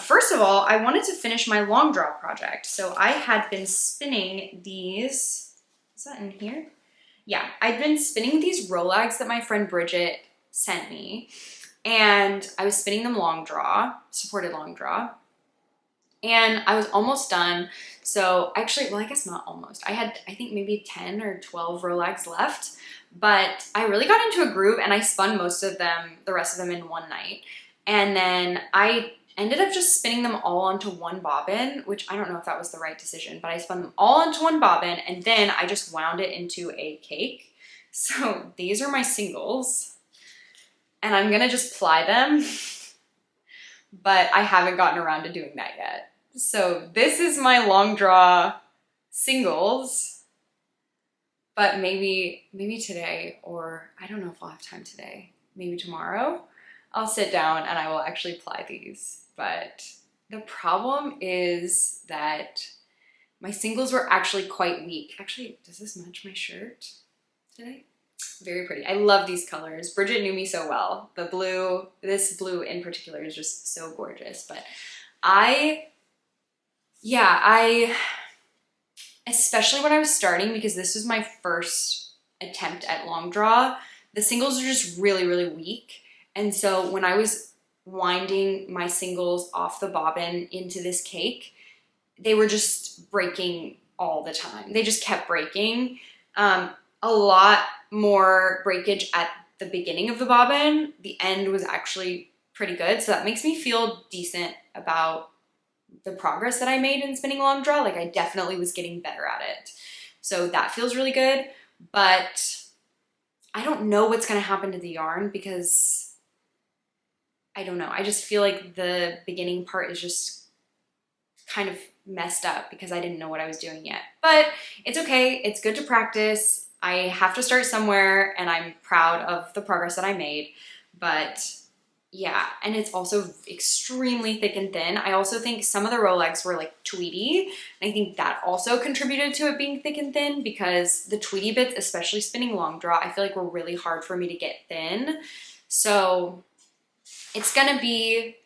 First of all, I wanted to finish my long draw project. So I had been spinning these, is that in here? Yeah, I'd been spinning these Rolags that my friend Bridget sent me, and I was spinning them long draw, supported long draw, and I was almost done. So actually, well, I guess not almost. I had, I think maybe 10 or 12 Rolags left, but I really got into a groove and I spun most of them, the rest of them in one night. And then I ended up just spinning them all onto one bobbin, which I don't know if that was the right decision, but I spun them all onto one bobbin and then I just wound it into a cake. So these are my singles and I'm gonna just ply them, but I haven't gotten around to doing that yet. So this is my long draw singles, but maybe today, or I don't know if I'll have time today, maybe tomorrow, I'll sit down and I will actually ply these. But the problem is that my singles were actually quite weak. Actually, does this match my shirt today? Very pretty. I love these colors. Bridget knew me so well. The blue, this blue in particular is just so gorgeous. But especially when I was starting, because this was my first attempt at long draw, the singles are just really, really weak. And so when I was winding my singles off the bobbin into this cake, they were just breaking all the time. They just kept breaking. A lot more breakage at the beginning of the bobbin. The end was actually pretty good. So that makes me feel decent about the progress that I made in spinning long draw. Like I definitely was getting better at it. So that feels really good, but I don't know what's gonna happen to the yarn because I don't know. I just feel like the beginning part is just kind of messed up because I didn't know what I was doing yet. But it's okay. It's good to practice. I have to start somewhere and I'm proud of the progress that I made. But yeah, and it's also extremely thick and thin. I also think some of the Rolags were like tweedy. And I think that also contributed to it being thick and thin because the tweedy bits, especially spinning long draw, I feel like were really hard for me to get thin. So it's gonna be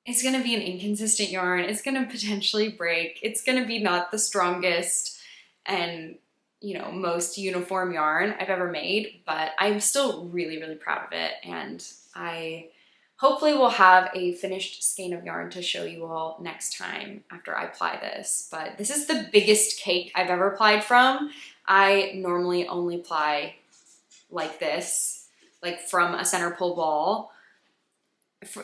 an inconsistent yarn. It's gonna potentially break. It's gonna be not the strongest and, you know, most uniform yarn I've ever made, but I'm still really, really proud of it. And I hopefully will have a finished skein of yarn to show you all next time after I ply this. But this is the biggest cake I've ever plied from. I normally only ply like this, like from a center pull ball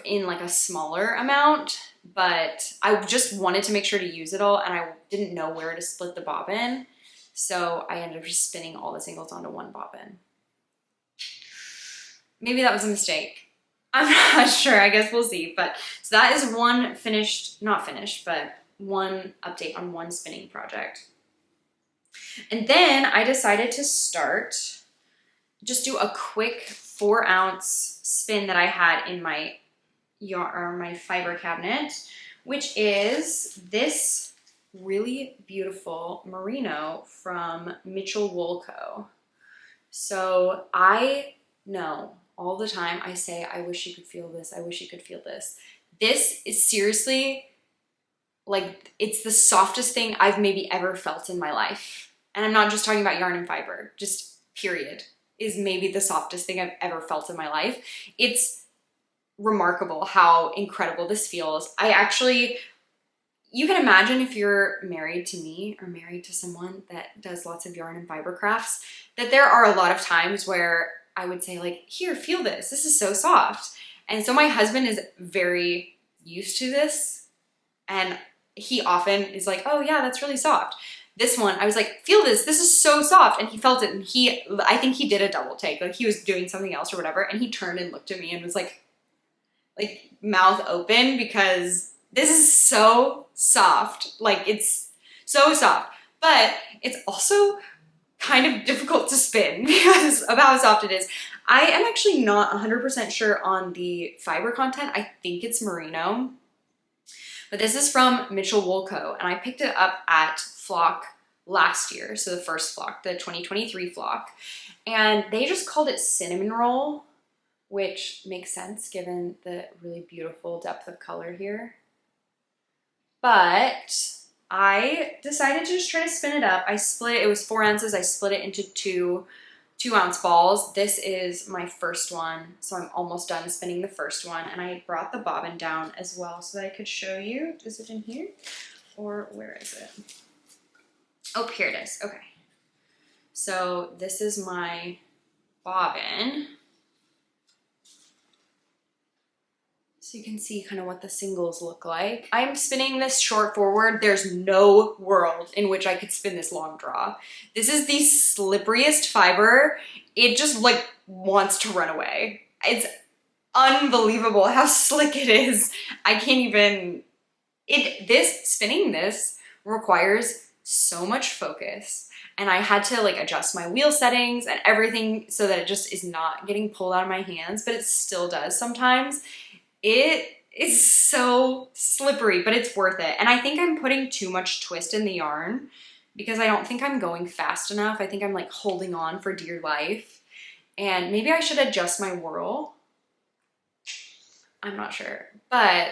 in like a smaller amount, but I just wanted to make sure to use it all and I didn't know where to split the bobbin. So I ended up just spinning all the singles onto one bobbin. Maybe that was a mistake. I'm not sure, I guess we'll see. But so that is one finished, not finished, but one update on one spinning project. And then I decided to just do a quick 4 ounce spin that I had in my yarn, or my fiber cabinet, which is this really beautiful merino from Mitchell Wool Co. So I know all the time I say, I wish you could feel this. I wish you could feel this. This is seriously, like, it's the softest thing I've maybe ever felt in my life. And I'm not just talking about yarn and fiber, just period, is maybe the softest thing I've ever felt in my life. It's remarkable how incredible this feels. You can imagine if you're married to me or married to someone that does lots of yarn and fiber crafts, that there are a lot of times where I would say like, here, feel this. This is so soft. And so my husband is very used to this. And he often is like, oh yeah, that's really soft. This one, I was like, feel this. This is so soft. And he felt it. And I think he did a double take. Like he was doing something else or whatever. And he turned and looked at me and was like mouth open, because this is so soft. Like it's so soft, but it's also kind of difficult to spin because of how soft it is. I am actually not 100% sure on the fiber content. I think it's merino, but this is from Mitchell Wool Co. And I picked it up at Flock last year. So the first Flock, the 2023 Flock. And they just called it cinnamon roll, which makes sense given the really beautiful depth of color here. But I decided to just try to spin it up. I split it, it was 4 ounces. I split it into two 2-ounce balls. This is my first one, so I'm almost done spinning the first one. And I brought the bobbin down as well so that I could show you. Is it in here? Or where is it? Oh, here it is. Okay. So this is my bobbin. So you can see kind of what the singles look like. I'm spinning this short forward. There's no world in which I could spin this long draw. This is the slipperiest fiber. It just like wants to run away. It's unbelievable how slick it is. I can't even, spinning this requires so much focus. And I had to like adjust my wheel settings and everything so that it just is not getting pulled out of my hands, but it still does sometimes. It is so slippery, but it's worth it. And I think I'm putting too much twist in the yarn because I don't think I'm going fast enough. I think I'm like holding on for dear life. And maybe I should adjust my whirl. I'm not sure, but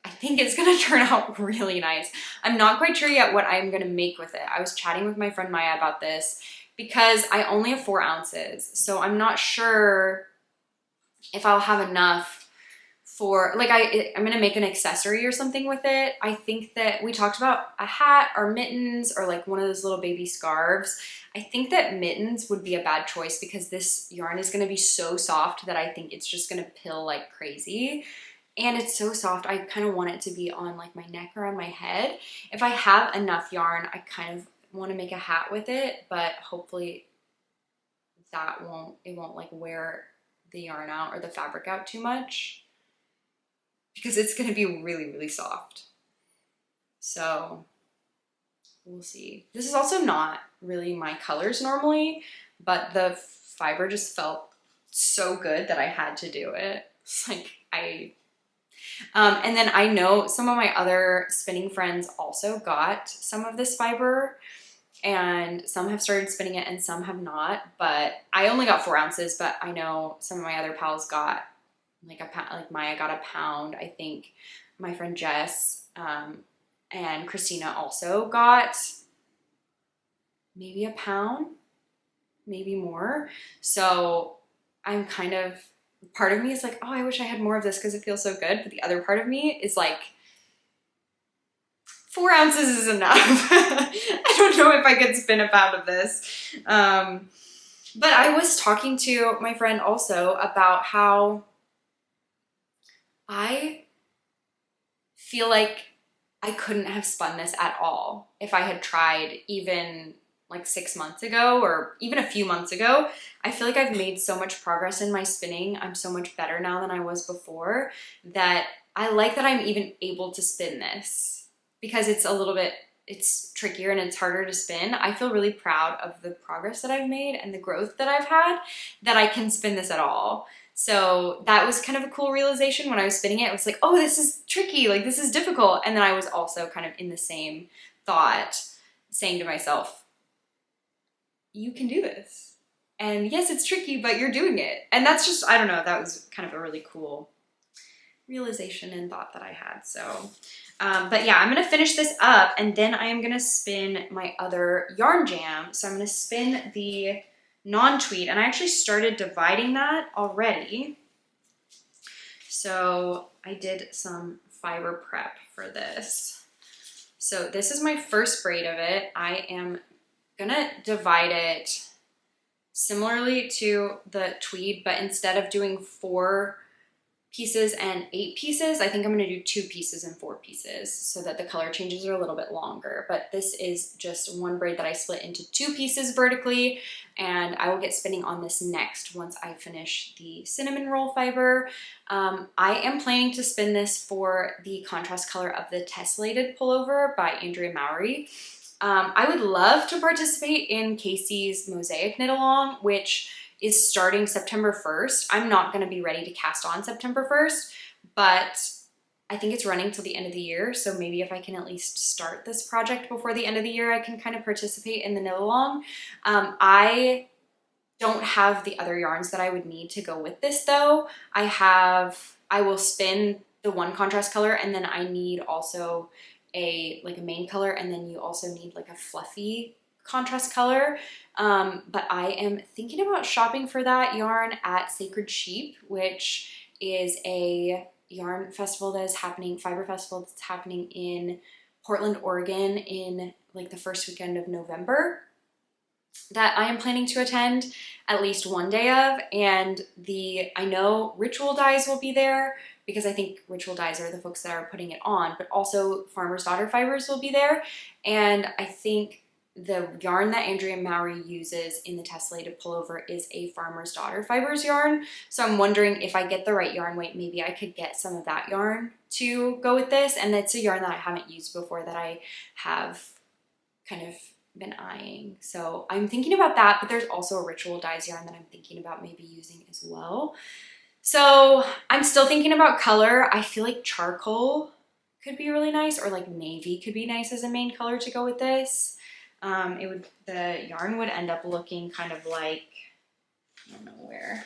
I think it's gonna turn out really nice. I'm not quite sure yet what I'm gonna make with it. I was chatting with my friend Maya about this because I only have 4 ounces. So I'm not sure if I'll have enough for, like I'm gonna make an accessory or something with it. I think that we talked about a hat or mittens or like one of those little baby scarves. I think that mittens would be a bad choice because this yarn is gonna be so soft that I think it's just gonna pill like crazy. And it's so soft, I kind of want it to be on like my neck or on my head. If I have enough yarn, I kind of want to make a hat with it, but hopefully it won't like wear the yarn out or the fabric out too much because it's going to be really, really soft. So we'll see. This is also not really my colors normally, but the fiber just felt so good that I had to do it. It's like and then I know some of my other spinning friends also got some of this fiber, and some have started spinning it and some have not, but I only got 4 ounces, but I know some of my other pals got like a pound, like Maya got a pound. I think my friend Jess and Christina also got maybe a pound, maybe more. So I'm kind of, part of me is like, oh, I wish I had more of this because it feels so good. But the other part of me is like, 4 ounces is enough. I don't know if I could spin a pound of this. But I was talking to my friend also about how I feel like I couldn't have spun this at all if I had tried even like 6 months ago or even a few months ago. I feel like I've made so much progress in my spinning. I'm so much better now than I was before that I like that I'm even able to spin this because it's trickier and it's harder to spin. I feel really proud of the progress that I've made and the growth that I've had that I can spin this at all. So that was kind of a cool realization when I was spinning it. I was like, oh, this is tricky, like this is difficult. And then I was also kind of in the same thought, saying to myself, you can do this. And yes, it's tricky, but you're doing it. And that's just, I don't know, that was kind of a really cool realization and thought that I had. So, but yeah, I'm gonna finish this up and then I am gonna spin my other YarnJam. So I'm gonna spin the non-tweed, and I actually started dividing that already. So I did some fiber prep for this. So this is my first braid of it. I am gonna divide it similarly to the tweed, but instead of doing 4 pieces and 8 pieces, I think I'm gonna do 2 pieces and 4 pieces so that the color changes are a little bit longer. But this is just one braid that I split into 2 pieces vertically, and I will get spinning on this next once I finish the cinnamon roll fiber. I am planning to spin this for the contrast color of the Tessellated Pullover by Andrea Mowry. I would love to participate in Kaci's Mosaic Knit Along, which is starting September 1st. I'm not gonna be ready to cast on September 1st, but I think it's running till the end of the year. So maybe if I can at least start this project before the end of the year, I can kind of participate in the knit along. I don't have the other yarns that I would need to go with this though. I will spin the one contrast color, and then I need also a main color, and then you also need like a fluffy contrast color. But I am thinking about shopping for that yarn at Sacred Sheep, which is a yarn festival that is happening, fiber festival that's happening in Portland, Oregon in like the first weekend of November, that I am planning to attend at least one day of. And I know Ritual Dyes will be there, because I think Ritual Dyes are the folks that are putting it on, but also Farmer's Daughter Fibers will be there. And I think the yarn that Andrea Mowry uses in the Tessellated Pullover is a Farmer's Daughter Fibers yarn. So I'm wondering if I get the right yarn weight, maybe I could get some of that yarn to go with this. And that's a yarn that I haven't used before that I have kind of been eyeing. So I'm thinking about that, but there's also a Ritual Dyes yarn that I'm thinking about maybe using as well. So I'm still thinking about color. I feel like charcoal could be really nice, or like navy could be nice as a main color to go with this. The yarn would end up looking kind of like, I don't know where.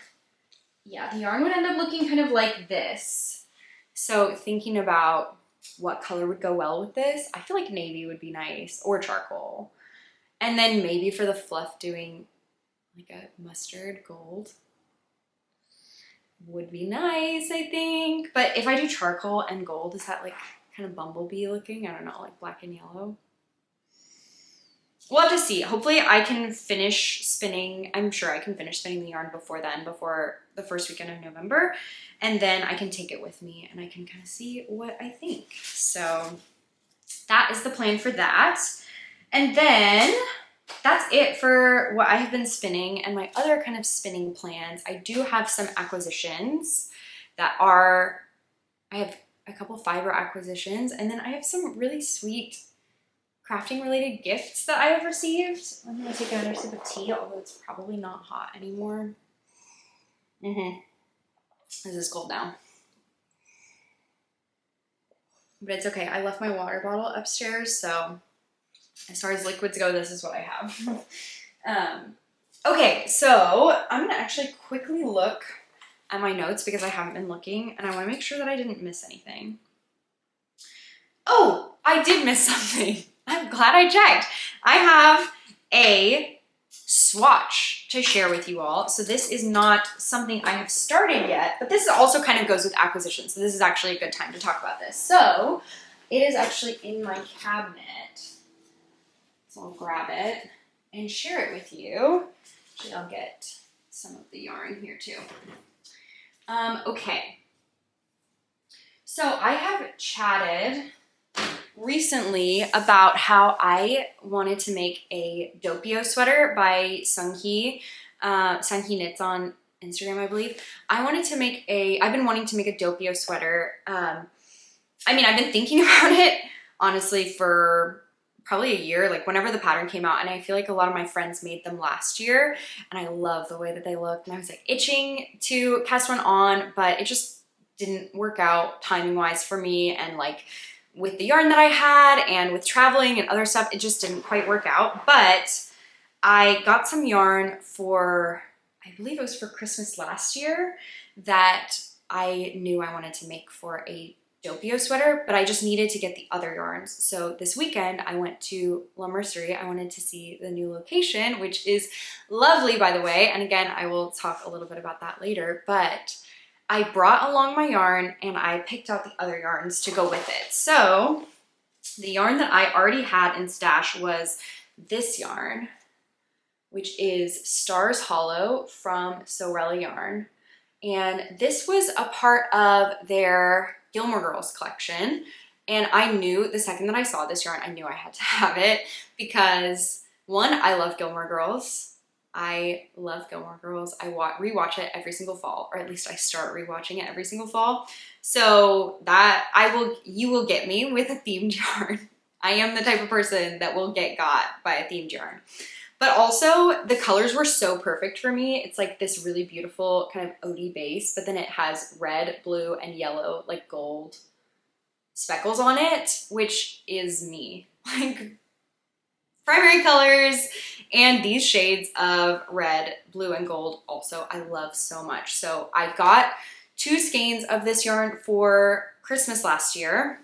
Yeah, the yarn would end up looking kind of like this. So thinking about what color would go well with this, I feel like navy would be nice, or charcoal. And then maybe for the fluff, doing like a mustard gold would be nice, I think. But if I do charcoal and gold, is that like kind of bumblebee looking? I don't know, like black and yellow. We'll have to see. Hopefully I can finish spinning. I'm sure I can finish spinning the yarn before then, before the first weekend of November. And then I can take it with me and I can kind of see what I think. So that is the plan for that. And then that's it for what I have been spinning and my other kind of spinning plans. I do have some acquisitions that are, I have a couple fiber acquisitions, and then I have some really sweet crafting related gifts that I have received. I'm gonna take another sip of tea, although it's probably not hot anymore. This is cold now. But it's okay, I left my water bottle upstairs, so as far as liquids go, this is what I have. Okay, so I'm gonna actually quickly look at my notes because I haven't been looking, and I wanna make sure that I didn't miss anything. Oh, I did miss something. I'm glad I checked. I have a swatch to share with you all. So this is not something I have started yet, but this also kind of goes with acquisitions. So this is actually a good time to talk about this. So it is actually in my cabinet. So I'll grab it and share it with you. Actually, I'll get some of the yarn here too. Okay. So I have chatted recently about how I wanted to make a Doppio sweater by Seunghee. Seunghee Knits on Instagram, I believe. I've been wanting to make a Doppio sweater. I mean, I've been thinking about it, honestly, for probably a year, like whenever the pattern came out, and I feel like a lot of my friends made them last year, and I love the way that they looked, and I was like itching to cast one on, but it just didn't work out timing wise for me, and like with the yarn that I had and with traveling and other stuff, it just didn't quite work out. But I got some yarn for, I believe it was for Christmas last year, that I knew I wanted to make for a Doppio sweater, but I just needed to get the other yarns. So this weekend I went to La Mercerie. I wanted to see the new location, which is lovely, by the way. And again, I will talk a little bit about that later, but I brought along my yarn and I picked out the other yarns to go with it. So the yarn that I already had in stash was this yarn, which is Stars Hollow from Sewrella Yarn. And this was a part of their Gilmore Girls collection. And I knew the second that I saw this yarn, I knew I had to have it because one, I love Gilmore Girls. I love Gilmore Girls. I rewatch it every single fall, or at least I start rewatching it every single fall. So that you will get me with a themed yarn. I am the type of person that will get got by a themed yarn. But also the colors were so perfect for me. It's like this really beautiful kind of OD base, but then it has red, blue, and yellow, like gold speckles on it, which is me. Like primary colors, and these shades of red, blue, and gold also I love so much. So I got 2 skeins of this yarn for Christmas last year.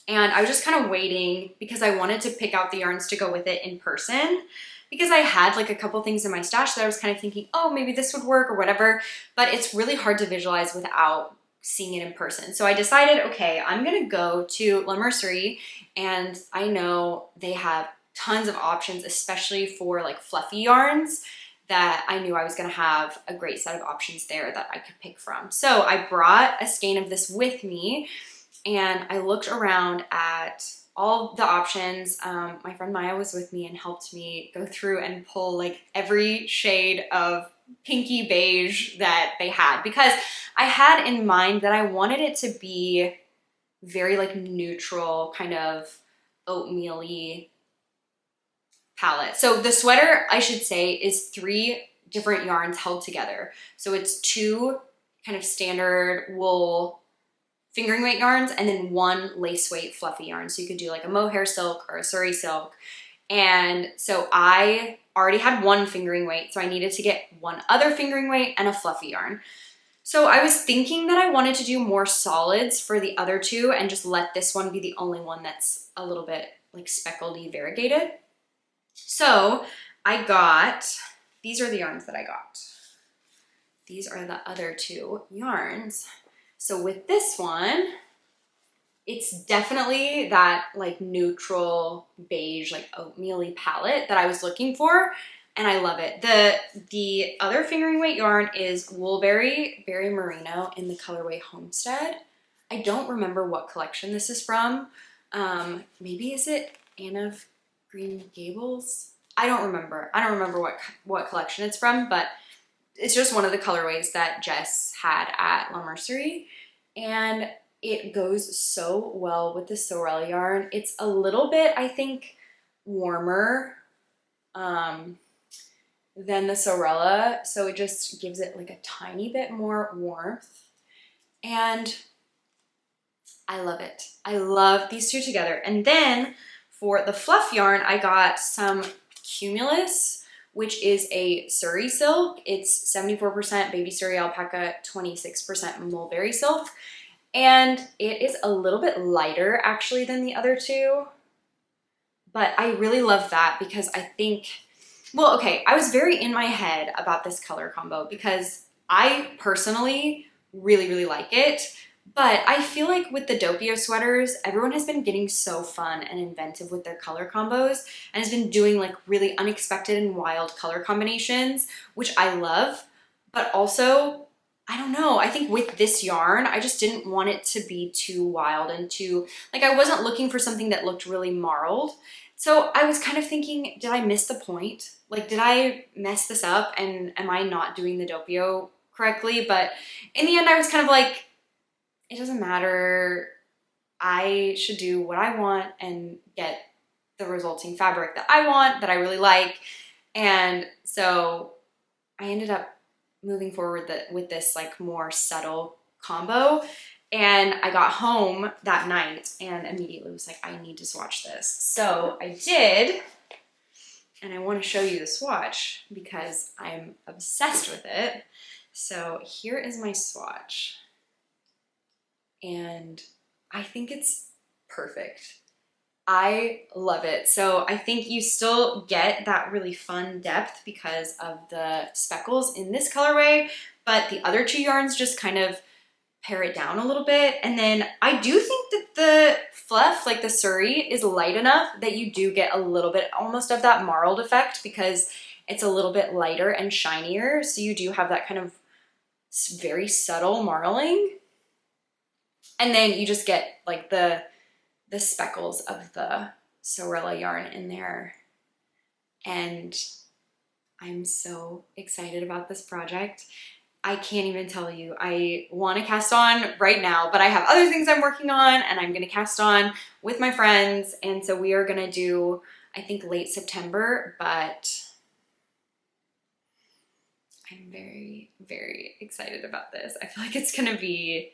And I was just kind of waiting because I wanted to pick out the yarns to go with it in person, because I had like a couple things in my stash that I was kind of thinking, oh, maybe this would work or whatever, but it's really hard to visualize without seeing it in person. So I decided, okay, I'm gonna go to La Mercerie, and I know they have tons of options, especially for like fluffy yarns, that I knew I was gonna have a great set of options there that I could pick from. So I brought a skein of this with me, and I looked around at all the options. My friend Maya was with me and helped me go through and pull like every shade of pinky beige that they had, because I had in mind that I wanted it to be very like neutral, kind of oatmeal-y palette. So the sweater, I should say, is 3 different yarns held together. So it's 2 kind of standard wool fingering weight yarns, and then 1 lace weight fluffy yarn. So you could do like a mohair silk or a suri silk. And so I already had 1 fingering weight, so I needed to get 1 other fingering weight and a fluffy yarn. So I was thinking that I wanted to do more solids for the other 2 and just let this one be the only one that's a little bit like speckledy variegated. So I got, these are the yarns that I got. These are the other 2 yarns. So with this one, it's definitely that like neutral beige, like oatmeal-y palette that I was looking for, and I love it. The other fingering weight yarn is Woolberry Berry Merino in the colorway Homestead. I don't remember what collection this is from. Maybe is it Anne of Green Gables? I don't remember. I don't remember what collection it's from, but it's just one of the colorways that Jess had at La Mercerie, and it goes so well with the Sewrella yarn. It's a little bit, I think, warmer than the Sewrella, so it just gives it like a tiny bit more warmth, and I love it. I love these 2 together. And then for the fluff yarn, I got some Cumulus, which is a suri silk. It's 74% baby suri alpaca, 26% mulberry silk. And it is a little bit lighter actually than the other 2. But I really love that because I think, well, okay, I was very in my head about this color combo because I personally really, really like it. But I feel like with the Doppio sweaters, everyone has been getting so fun and inventive with their color combos and has been doing like really unexpected and wild color combinations, which I love. But also, I don't know, I think with this yarn, I just didn't want it to be too wild and too, like I wasn't looking for something that looked really marled. So I was kind of thinking, did I miss the point? Like, did I mess this up and am I not doing the Doppio correctly? But in the end, I was kind of like, it doesn't matter. I should do what I want and get the resulting fabric that I want, that I really like. And so I ended up moving forward with this like more subtle combo. And I got home that night and immediately was like, I need to swatch this. So I did, and I want to show you the swatch because I'm obsessed with it. So here is my swatch. And I think it's perfect. I love it. So I think you still get that really fun depth because of the speckles in this colorway, but the other two yarns just kind of pare it down a little bit. And then I do think that the fluff, like the suri, is light enough that you do get a little bit almost of that marled effect because it's a little bit lighter and shinier. So you do have that kind of very subtle marling. And then you just get like the speckles of the Sewrella yarn in there. And I'm so excited about this project. I can't even tell you. I want to cast on right now, but I have other things I'm working on and I'm going to cast on with my friends. And so we are going to do, I think, late September, but I'm very, very excited about this. I feel like it's going to be,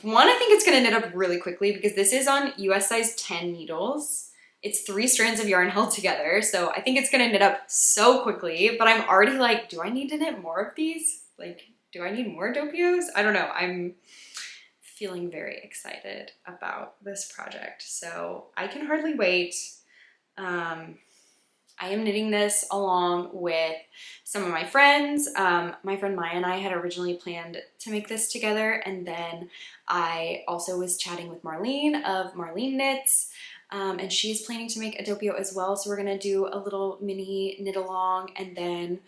one, I think it's going to knit up really quickly because this is on US size 10 needles. It's 3 strands of yarn held together. So I think it's going to knit up so quickly, but I'm already like, do I need to knit more of these? Like, do I need more Doppios? I don't know. I'm feeling very excited about this project. So I can hardly wait. I am knitting this along with some of my friends. My friend Maya and I had originally planned to make this together, and then I also was chatting with Marlene of Marlene Knits, and she's planning to make a Doppio as well, so we're gonna do a little mini knit along, and then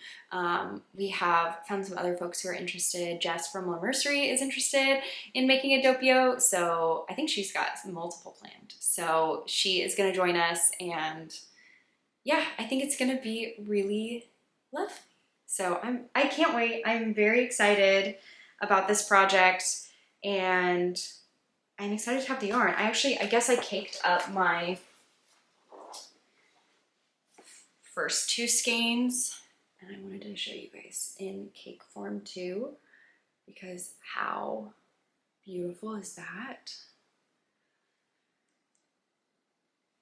we have found some other folks who are interested. Jess from La Mercery is interested in making a Doppio, so I think she's got multiple planned. So she is gonna join us, and yeah, I think it's gonna be really lovely. So I can't wait. I'm very excited about this project, and I'm excited to have the yarn. I guess I caked up my first 2 skeins, and I wanted to show you guys in cake form too, because how beautiful is that?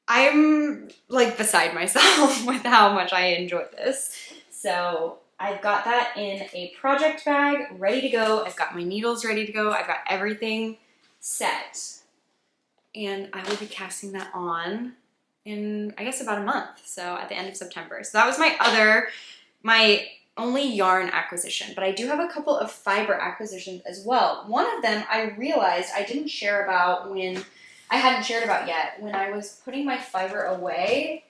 I'm like beside myself with how much I enjoy this. So I've got that in a project bag ready to go. I've got my needles ready to go. I've got everything set. And I will be casting that on in, I guess, about a month. So at the end of September. So that was my only yarn acquisition. But I do have a couple of fiber acquisitions as well. One of them I realized I didn't share about I hadn't shared about yet when I was putting my fiber away.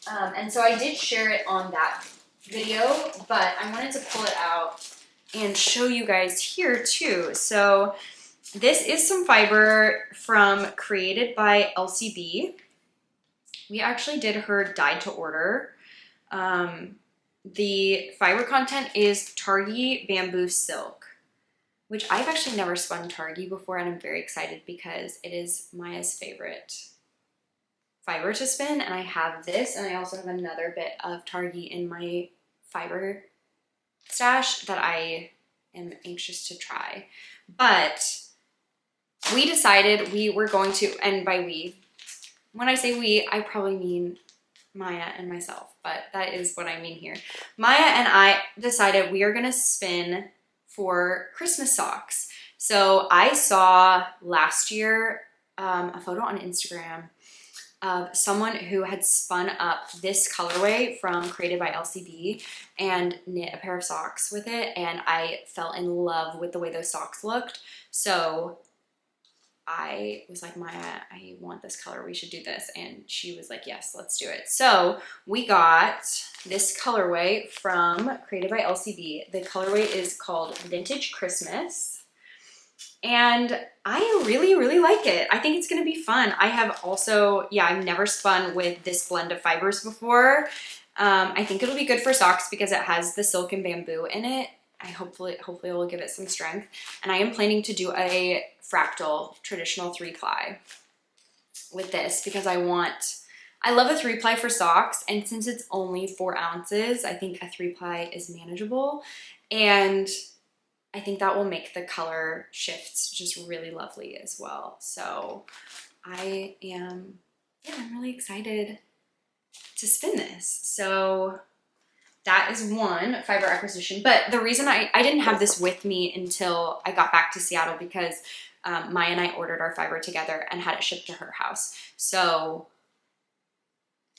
And so I did share it on that video, but I wanted to pull it out and show you guys here too. So this is some fiber from Created by LCB. We actually did her dyed to order. The fiber content is Targhee Bamboo Silk, which I've actually never spun Targhee before, and I'm very excited because it is Maya's favorite fiber to spin. And I have this, and I also have another bit of Targhee in my fiber stash that I am anxious to try. But we decided we were going to, and by we, when I say we, I probably mean Maya and myself, but that is what I mean here. Maya and I decided we are gonna spin for Christmas socks. So I saw last year a photo on Instagram of someone who had spun up this colorway from Created by LCB and knit a pair of socks with it, and I fell in love with the way those socks looked. So I was like, Maya, I want this color, we should do this. And she was like, yes, let's do it. So we got this colorway from Created by LCB. The colorway is called Vintage Christmas. And I really, really like it. I think it's gonna be fun. I have also, I've never spun with this blend of fibers before. I think it'll be good for socks because it has the silk and bamboo in it. Hopefully it will give it some strength. And I am planning to do a fractal traditional 3-ply with this because I want I love a 3-ply for socks, and since it's only 4 ounces, I think a 3-ply is manageable, and I think that will make the color shifts just really lovely as well. So I'm really excited to spin this. So that is one fiber acquisition. But the reason I didn't have this with me until I got back to Seattle, because Maya and I ordered our fiber together and had it shipped to her house. So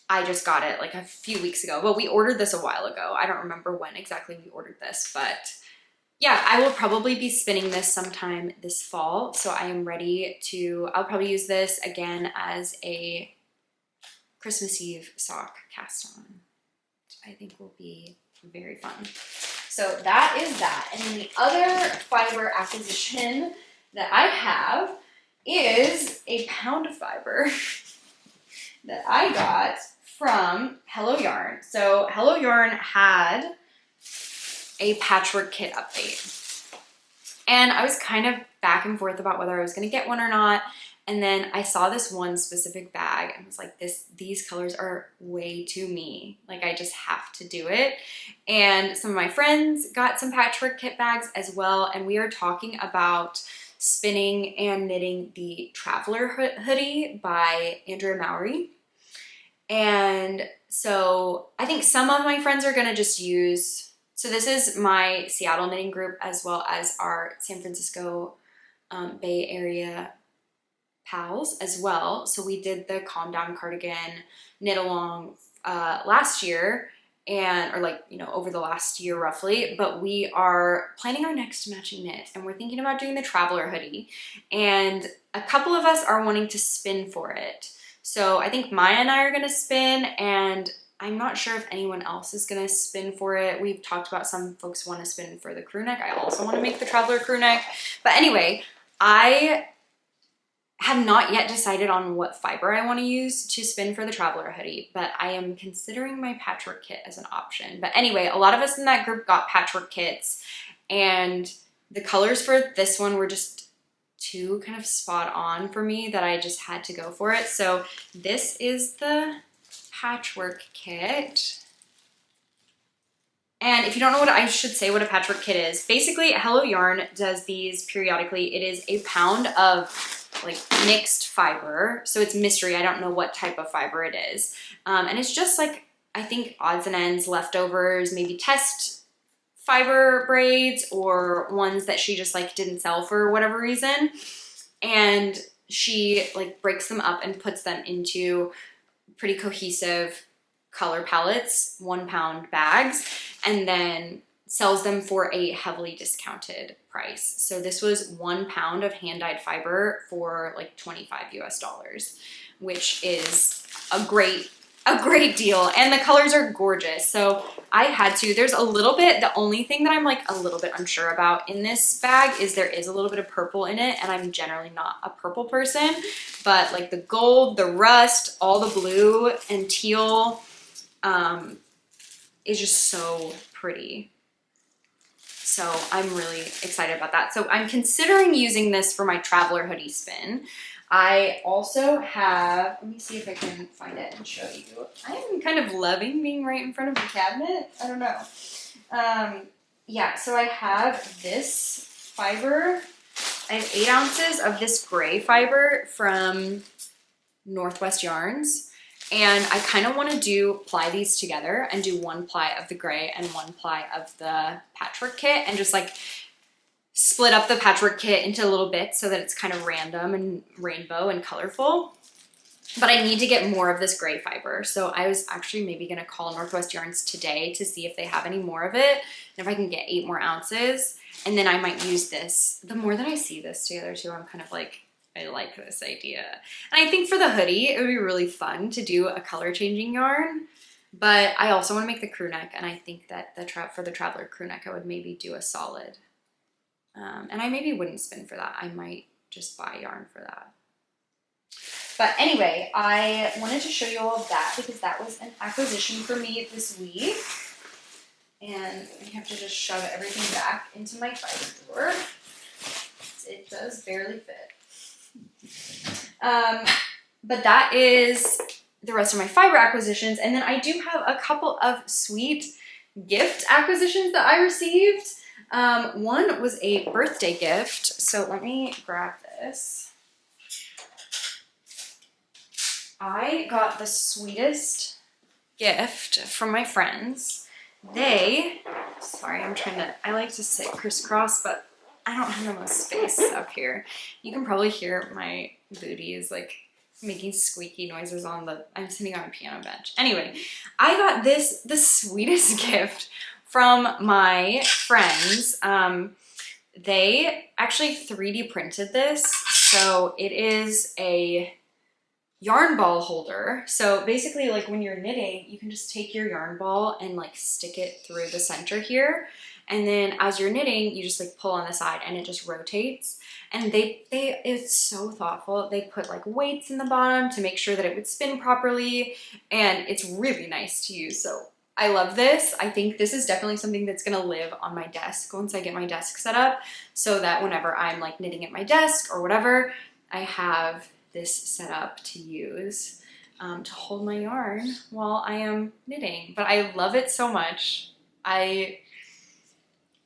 I just got it like a few weeks ago, but we ordered this a while ago. I don't remember when exactly we ordered this, but yeah, I will probably be spinning this sometime this fall. So I am ready to, I'll probably use this again as a Christmas Eve sock cast on, which I think will be very fun. So that is that. And then the other fiber acquisition that I have is a pound of fiber that I got from Hello Yarn. So Hello Yarn had a patchwork kit update, and I was kind of back and forth about whether I was going to get one or not. And then I saw this one specific bag and was like, these colors are way too me. Like, I just have to do it. And some of my friends got some patchwork kit bags as well. And we are talking about spinning and knitting the Traveler hoodie by Andrea Mowry. And so I think some of my friends are gonna just use, so this is my Seattle knitting group as well as our San Francisco Bay Area pals as well. So we did the Calm Down cardigan knit along last year, or like, you know, over the last year roughly, but we are planning our next matching knit, and we're thinking about doing the Traveler hoodie, and a couple of us are wanting to spin for it. So I think Maya and I are gonna spin, and I'm not sure if anyone else is gonna spin for it. We've talked about some folks wanna spin for the crew neck. I also wanna make the Traveler crew neck. But anyway, I have not yet decided on what fiber I wanna use to spin for the Traveler hoodie, but I am considering my patchwork kit as an option. But anyway, a lot of us in that group got patchwork kits, and the colors for this one were just too kind of spot on for me that I just had to go for it. So this is the patchwork kit. And if you don't know what, I should say what a patchwork kit is. Basically, Hello Yarn does these periodically. It is a pound of like mixed fiber. So it's mystery. I don't know what type of fiber it is. And it's just like, I think odds and ends, leftovers, maybe test fiber braids or ones that she just like didn't sell for whatever reason. And she like breaks them up and puts them into pretty cohesive color palettes, 1 pound bags, and then sells them for a heavily discounted price. So this was 1 pound of hand-dyed fiber for like $25 US, which is a great deal. And the colors are gorgeous. So I had to, there's a little bit, the only thing that I'm like a little bit unsure about in this bag is there is a little bit of purple in it, and I'm generally not a purple person, but like the gold, the rust, all the blue and teal is just so pretty. So I'm really excited about that. So I'm considering using this for my Traveler hoodie spin. I also have, let me see if I can find it and show you. I'm kind of loving being right in front of the cabinet. I don't know. Yeah, so I have this fiber. I have 8 ounces of this gray fiber from Northwest Yarns. And I kind of want to ply these together and do 1 ply of the gray and 1 ply of the patchwork kit, and just like split up the patchwork kit into little bits so that it's kind of random and rainbow and colorful. But I need to get more of this gray fiber. So I was actually maybe gonna call Northwest Yarns today to see if they have any more of it, and if I can get 8 more ounces. And then I might use this. The more that I see this together too, I'm kind of like, I like this idea. And I think for the hoodie, it would be really fun to do a color changing yarn, but I also want to make the crew neck, and I think that for the Traveler crew neck, I would maybe do a solid. And I maybe wouldn't spin for that. I might just buy yarn for that. But anyway, I wanted to show you all of that because that was an acquisition for me this week. And I have to just shove everything back into my fiber drawer. It does barely fit. But that is the rest of my fiber acquisitions. And then I do have a couple of sweet gift acquisitions that I received. One was a birthday gift. So let me grab this. I got the sweetest gift from my friends. Sorry, I like to sit crisscross, but I don't have the most space up here. You can probably hear my booty is like making squeaky noises I'm sitting on a piano bench. Anyway, I got the sweetest gift from my friends. They actually 3D printed this. So it is a yarn ball holder. So basically, like when you're knitting, you can just take your yarn ball and like stick it through the center here. And then as you're knitting, you just like pull on the side and it just rotates. And it's so thoughtful. They put like weights in the bottom to make sure that it would spin properly. And it's really nice to use. So I love this. I think this is definitely something that's gonna live on my desk once I get my desk set up, so that whenever I'm like knitting at my desk or whatever, I have this set up to use to hold my yarn while I am knitting. But I love it so much.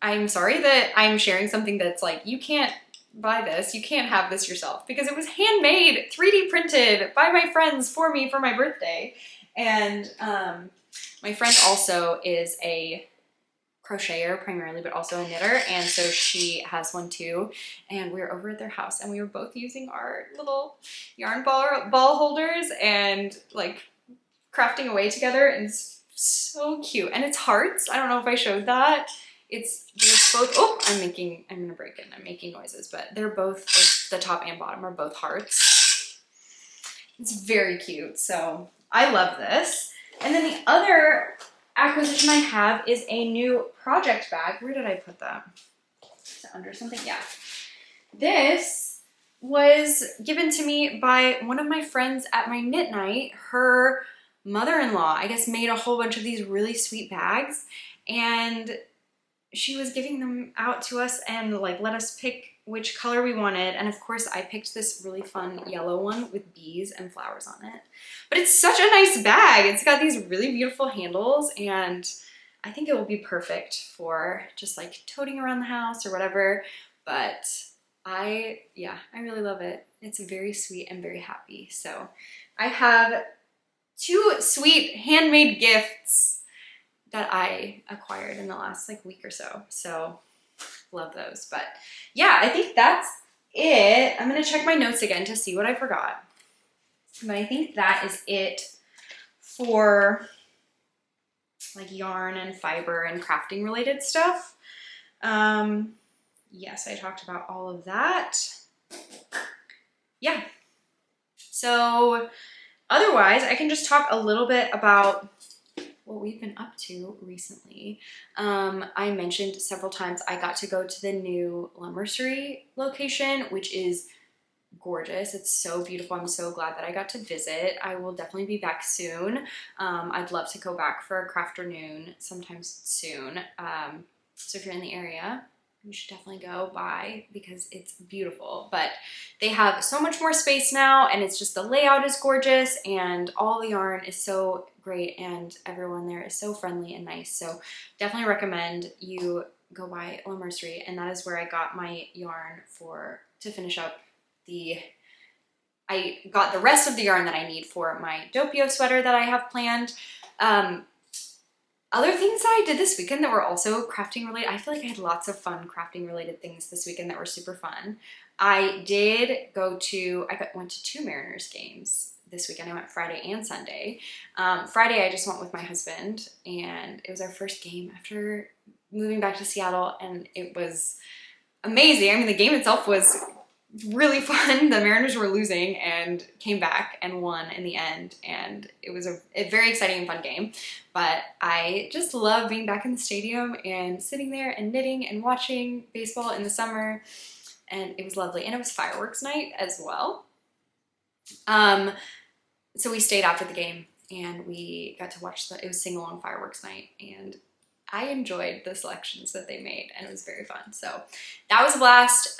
I'm sorry that I'm sharing something that's like, you can't buy this, you can't have this yourself, because it was handmade, 3D printed by my friends for me for my birthday. And my friend also is a crocheter primarily, but also a knitter, and so she has one too. And we were over at their house and we were both using our little yarn ball holders and like crafting away together, and it's so cute. And it's hearts. I don't know if I showed that. They're both, oh, I'm gonna break it. I'm making noises, but they're both, like, the top and bottom are both hearts. It's very cute. So I love this. And then the other acquisition I have is a new project bag. Where did I put that? Is it under something? Yeah. This was given to me by one of my friends at my knit night. Her mother-in-law, I guess, made a whole bunch of these really sweet bags, and she was giving them out to us and like let us pick which color we wanted. And of course I picked this really fun yellow one with bees and flowers on it. But it's such a nice bag. It's got these really beautiful handles, and I think it will be perfect for just like toting around the house or whatever. But I really love it. It's very sweet and very happy. So I have 2 sweet handmade gifts that I acquired in the last like week or so. So love those. But yeah, I think that's it. I'm gonna check my notes again to see what I forgot. But I think that is it for like yarn and fiber and crafting related stuff. Yes, I talked about all of that. Yeah. So otherwise, I can just talk a little bit about what we've been up to recently. I mentioned several times I got to go to the new Lumbersery location, which is gorgeous. It's so beautiful. I'm so glad that I got to visit. I will definitely be back soon. I'd love to go back for a crafternoon sometime soon. So if you're in the area, you should definitely go by because it's beautiful. But they have so much more space now, and it's just the layout is gorgeous and all the yarn is so great, and everyone there is so friendly and nice. So definitely recommend you go by Lumbersery, and that is where I got my yarn to finish up I got the rest of the yarn that I need for my Doppio sweater that I have planned. Other things that I did this weekend that were also crafting related, I feel like I had lots of fun crafting related things this weekend that were super fun. I went to 2 Mariners games this weekend. I went Friday and Sunday. Friday I just went with my husband, and it was our first game after moving back to Seattle, and it was amazing. I mean, the game itself was really fun. The Mariners were losing and came back and won in the end, and it was a very exciting and fun game. But I just love being back in the stadium and sitting there and knitting and watching baseball in the summer, and it was lovely. And it was fireworks night as well. So we stayed after the game and we got to watch it was sing-along fireworks night, and I enjoyed the selections that they made, and it was very fun. So that was a blast.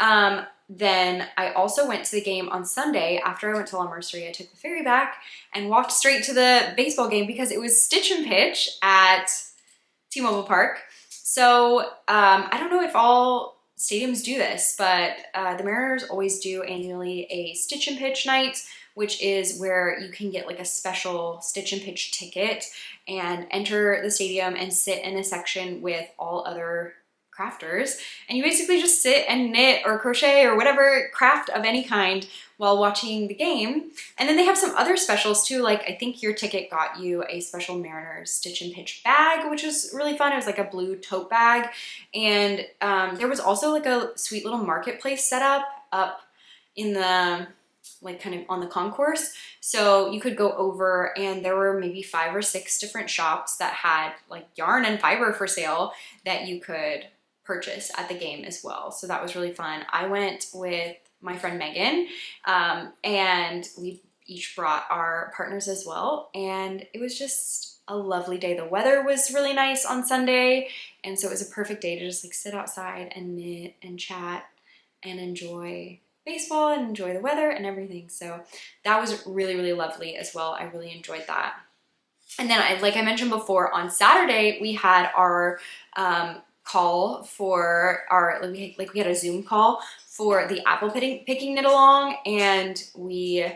Then I also went to the game on Sunday. After I went to La Merceria, I took the ferry back and walked straight to the baseball game because it was stitch and pitch at T-Mobile Park. So I don't know if all stadiums do this, but the Mariners always do annually a stitch and pitch night, which is where you can get like a special stitch and pitch ticket and enter the stadium and sit in a section with all other crafters. And you basically just sit and knit or crochet or whatever craft of any kind while watching the game. And then they have some other specials too. Like I think your ticket got you a special Mariners stitch and pitch bag, which was really fun. It was like a blue tote bag. And there was also like a sweet little marketplace set up in the, like kind of on the concourse. So you could go over and there were maybe 5 or 6 different shops that had like yarn and fiber for sale that you could purchase at the game as well. So that was really fun. I went with my friend Meghan, and we each brought our partners as well. And it was just a lovely day. The weather was really nice on Sunday. And so it was a perfect day to just like sit outside and knit and chat and enjoy baseball and enjoy the weather and everything. So that was really, really lovely as well. I really enjoyed that. And then like I mentioned before, on Saturday, we had our call for our, we had a Zoom call for the apple picking knit along, and we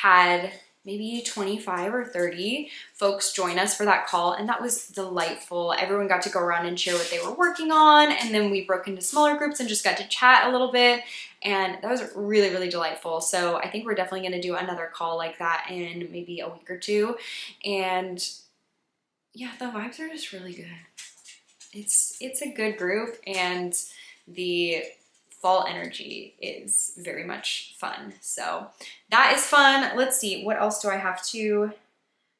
had maybe 25 or 30 folks join us for that call, and that was delightful. Everyone got to go around and share what they were working on, and then we broke into smaller groups and just got to chat a little bit, and that was really, really delightful. So I think we're definitely going to do another call like that in maybe a week or two, and yeah, the vibes are just really good. It's a good group, and the fall energy is very much fun. So that is fun. Let's see, what else do I have to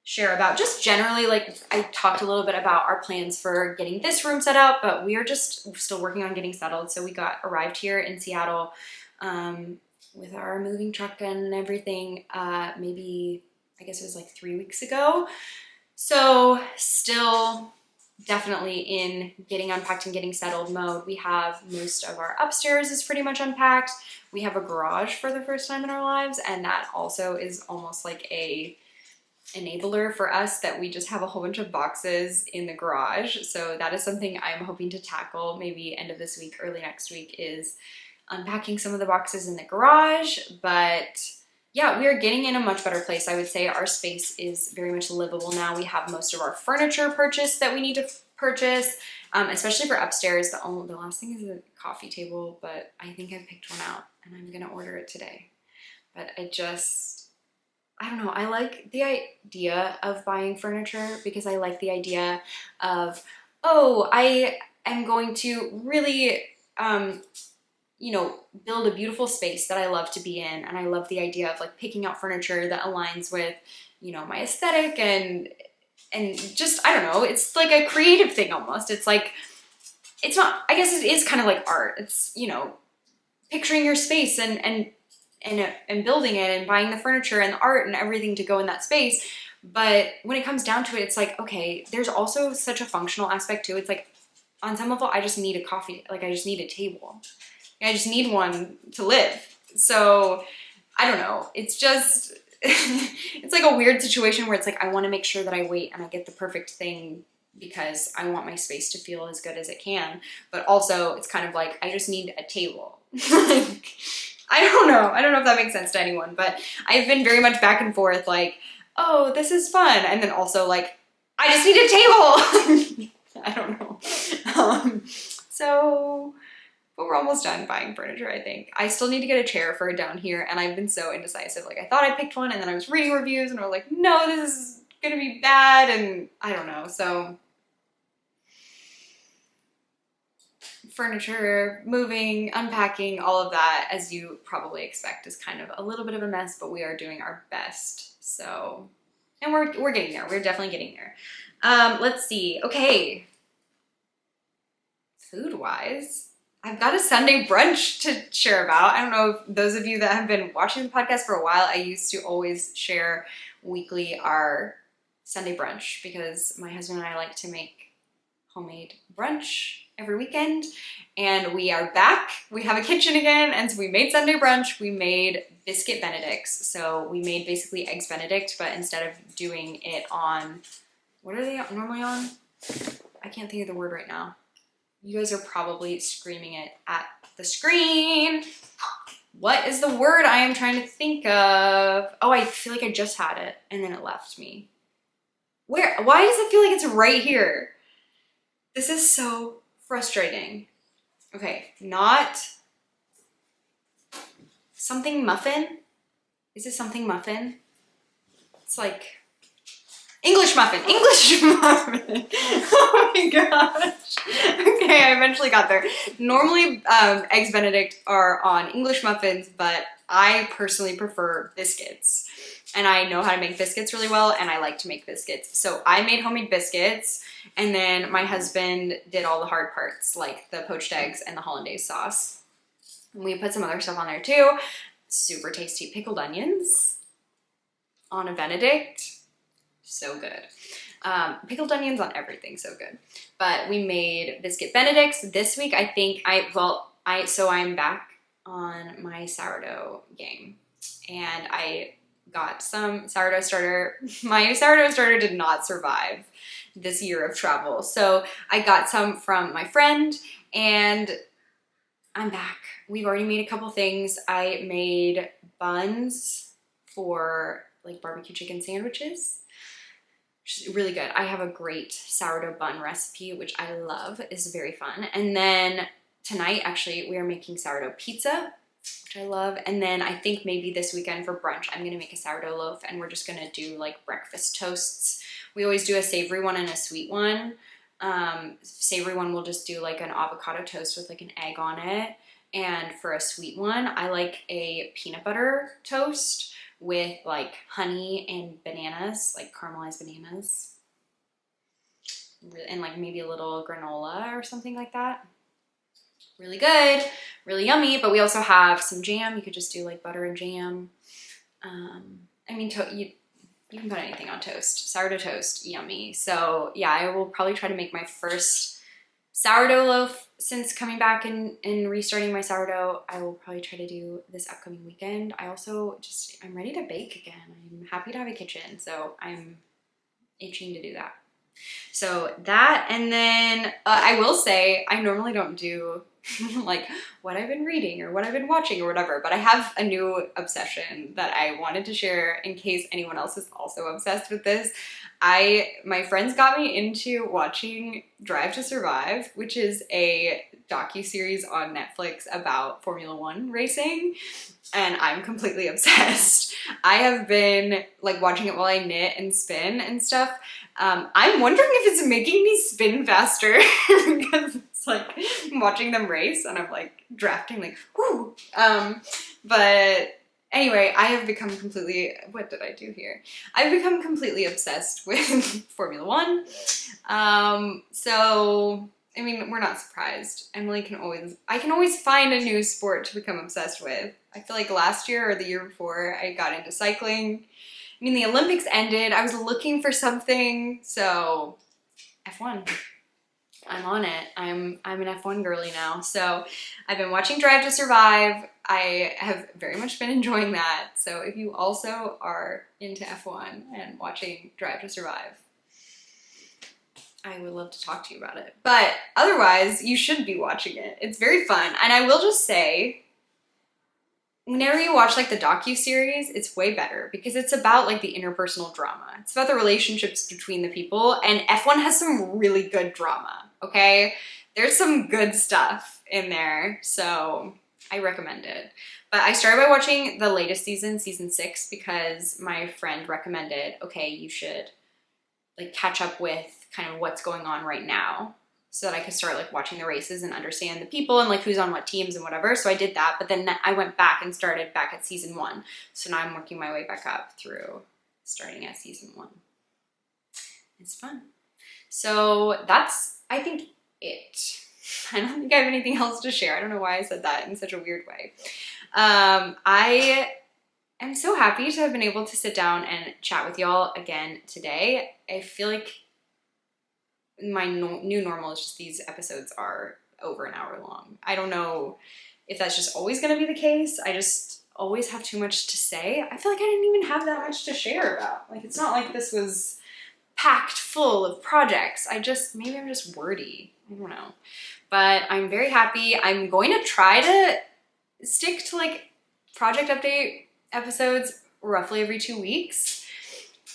share about? Just generally, like I talked a little bit about our plans for getting this room set up, but we are just still working on getting settled. So we arrived here in Seattle with our moving truck and everything, maybe, I guess it was like 3 weeks ago. So still definitely in getting unpacked and getting settled mode. We have most of our upstairs is pretty much unpacked. We have a garage for the first time in our lives, and that also is almost like a enabler for us that we just have a whole bunch of boxes in the garage. So that is something I'm hoping to tackle maybe end of this week, early next week, is unpacking some of the boxes in the garage. But yeah, we are getting in a much better place. I would say our space is very much livable now. We have most of our furniture purchased that we need to purchase, especially for upstairs. The last thing is a coffee table, but I think I've picked one out and I'm gonna order it today. But I don't know, I like the idea of buying furniture because I like the idea of, oh, I am going to really, you know, build a beautiful space that I love to be in. And I love the idea of like picking out furniture that aligns with, you know, my aesthetic and just, I don't know, it's like a creative thing almost. It's like, it's not, I guess it is kind of like art. It's, you know, picturing your space and building it and buying the furniture and the art and everything to go in that space. But when it comes down to it, it's like, okay, there's also such a functional aspect to it. It's like, on some level, I just need a coffee, like I just need a table. I just need one to live. So I don't know. It's just, it's like a weird situation where it's like, I want to make sure that I wait and I get the perfect thing because I want my space to feel as good as it can. But also it's kind of like, I just need a table. I don't know. I don't know if that makes sense to anyone, but I've been very much back and forth like, oh, this is fun. And then also like, I just need a table. I don't know. But we're almost done buying furniture, I think. I still need to get a chair for down here, and I've been so indecisive. Like, I thought I picked one, and then I was reading reviews, and I was like, no, this is gonna be bad, and I don't know. So, furniture, moving, unpacking, all of that, as you probably expect, is kind of a little bit of a mess, but we are doing our best. So, and we're getting there. We're definitely getting there. Let's see. Okay. Food-wise, I've got a Sunday brunch to share about. I don't know if those of you that have been watching the podcast for a while, I used to always share weekly our Sunday brunch because my husband and I like to make homemade brunch every weekend, and we are back. We have a kitchen again, and so we made Sunday brunch. We made biscuit benedicts. So we made basically eggs benedict, but instead of doing it on, what are they normally on? I can't think of the word right now. You guys are probably screaming it at the screen. What is the word I am trying to think of? Oh, I feel like I just had it and then it left me. Where? Why does it feel like it's right here? This is so frustrating. Okay, not something muffin. Is it something muffin? It's like English muffin. English muffin. Oh my gosh. Okay, I eventually got there. Normally, eggs benedict are on English muffins, but I personally prefer biscuits. And I know how to make biscuits really well, and I like to make biscuits. So I made homemade biscuits, and then my husband did all the hard parts, like the poached eggs and the hollandaise sauce. And we put some other stuff on there too. Super tasty pickled onions on a benedict. So good. Pickled onions on everything, so good. But we made biscuit benedicts this week. I think so I'm back on my sourdough game, and I got some sourdough starter. My sourdough starter did not survive this year of travel, so I got some from my friend, and I'm back. We've already made a couple things. I made buns for like barbecue chicken sandwiches, which is really good. I have a great sourdough bun recipe, which I love. It's very fun. And then tonight, actually, we are making sourdough pizza, which I love. And then I think maybe this weekend for brunch, I'm gonna make a sourdough loaf, and we're just gonna do like breakfast toasts. We always do a savory one and a sweet one. Savory one, we'll just do like an avocado toast with like an egg on it. And for a sweet one, I like a peanut butter toast with like honey and bananas, like caramelized bananas. And like maybe a little granola or something like that. Really good, really yummy. But we also have some jam. You could just do like butter and jam. I mean, you can put anything on toast. Sourdough toast, yummy. So yeah, I will probably try to make my first sourdough loaf since coming back and restarting my sourdough. I will probably try to do this upcoming weekend. I'm ready to bake again. I'm happy to have a kitchen, so I'm itching to do that. So that, and then I will say, I normally don't do like what I've been reading or what I've been watching or whatever, but I have a new obsession that I wanted to share in case anyone else is also obsessed with this. My friends got me into watching Drive to Survive, which is a docu-series on Netflix about Formula One racing, and I'm completely obsessed. I have been like watching it while I knit and spin and stuff. I'm wondering if it's making me spin faster because it's like watching them race and I'm like drafting like, whoo. But anyway, I have become completely, what did I do here? I've become completely obsessed with Formula One. So, I mean, we're not surprised. I can always find a new sport to become obsessed with. I feel like last year or the year before, I got into cycling. I mean, the Olympics ended. I was looking for something, so F1. I'm on it. I'm an F1 girly now. So I've been watching Drive to Survive. I have very much been enjoying that. So if you also are into F1 and watching Drive to Survive, I would love to talk to you about it. But otherwise, you should be watching it. It's very fun. And I will just say, whenever you watch like the docu-series, it's way better because it's about like the interpersonal drama. It's about the relationships between the people, and F1 has some really good drama, okay? There's some good stuff in there, so I recommend it. But I started by watching the latest season, season 6, because my friend recommended, okay, you should like catch up with kind of what's going on right now, so that I could start like watching the races and understand the people and like who's on what teams and whatever. So I did that, but then I went back and started back at season 1. So now I'm working my way back up through starting at season 1. It's fun. So that's, I think, it. I don't think I have anything else to share. I don't know why I said that in such a weird way. I am so happy to have been able to sit down and chat with y'all again today. I feel like my new normal is just these episodes are over an hour long. I don't know if that's just always going to be the case. I just always have too much to say. I feel like I didn't even have that much to share about. Like, it's not like this was packed full of projects. Maybe I'm just wordy. I don't know. But I'm very happy. I'm going to try to stick to like project update episodes roughly every 2 weeks.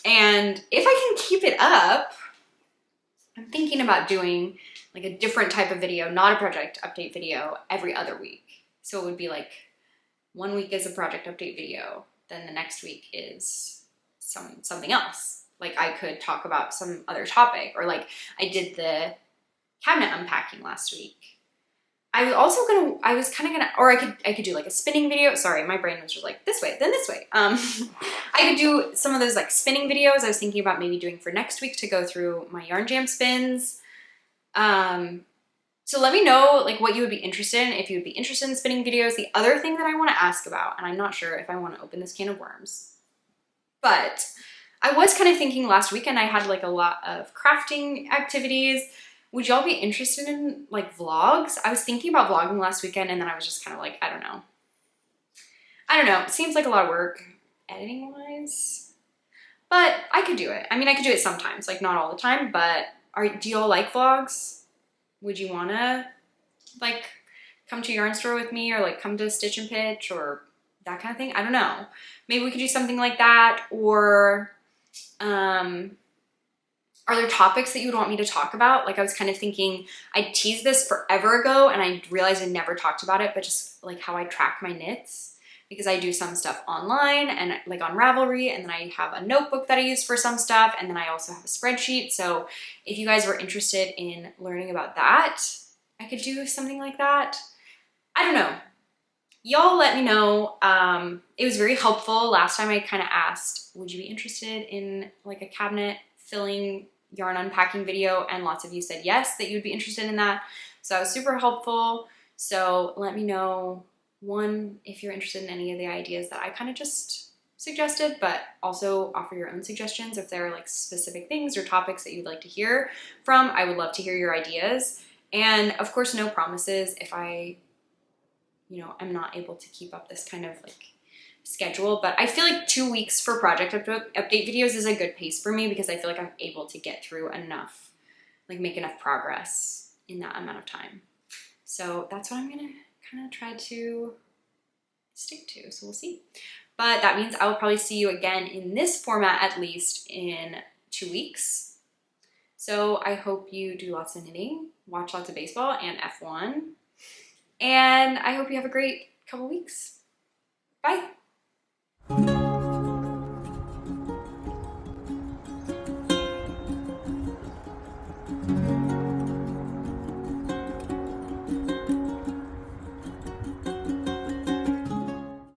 And if I can keep it up, I'm thinking about doing like a different type of video, not a project update video, every other week. So it would be like 1 week is a project update video, then the next week is something else. Like I could talk about some other topic, or like I did the cabinet unpacking last week. I was kind of gonna, or I could do like a spinning video. Sorry, my brain was just like this way, then this way. I could do some of those like spinning videos I was thinking about maybe doing for next week to go through my YarnJam spins. So let me know like what you would be interested in, if you would be interested in spinning videos. The other thing that I want to ask about, and I'm not sure if I want to open this can of worms, but I was kind of thinking last weekend I had like a lot of crafting activities. Would y'all be interested in like vlogs? I was thinking about vlogging last weekend, and then I was just kind of like, I don't know. It seems like a lot of work editing wise, but I could do it. I mean, I could do it sometimes, like not all the time, but do y'all like vlogs? Would you want to like come to Yarn Store with me, or like come to Stitch and Pitch, or that kind of thing? I don't know. Maybe we could do something like that. Or are there topics that you would want me to talk about? Like I was kind of thinking, I teased this forever ago and I realized I never talked about it, but just like how I track my knits, because I do some stuff online and like on Ravelry, and then I have a notebook that I use for some stuff, and then I also have a spreadsheet. So if you guys were interested in learning about that, I could do something like that. I don't know. Y'all let me know. It was very helpful. Last time I kind of asked, would you be interested in like a cabinet filling yarn unpacking video, and lots of you said yes, that you'd be interested in that. So that was super helpful. So let me know, one, if you're interested in any of the ideas that I kind of just suggested, but also offer your own suggestions if there are like specific things or topics that you'd like to hear from. I would love to hear your ideas. And of course, no promises if I'm not able to keep up this kind of like schedule, but I feel like 2 weeks for project update videos is a good pace for me, because I feel like I'm able to get through enough, like make enough progress in that amount of time. So that's what I'm gonna kind of try to stick to. So we'll see. But that means I will probably see you again in this format at least in 2 weeks. So I hope you do lots of knitting, watch lots of baseball and F1, and I hope you have a great couple weeks.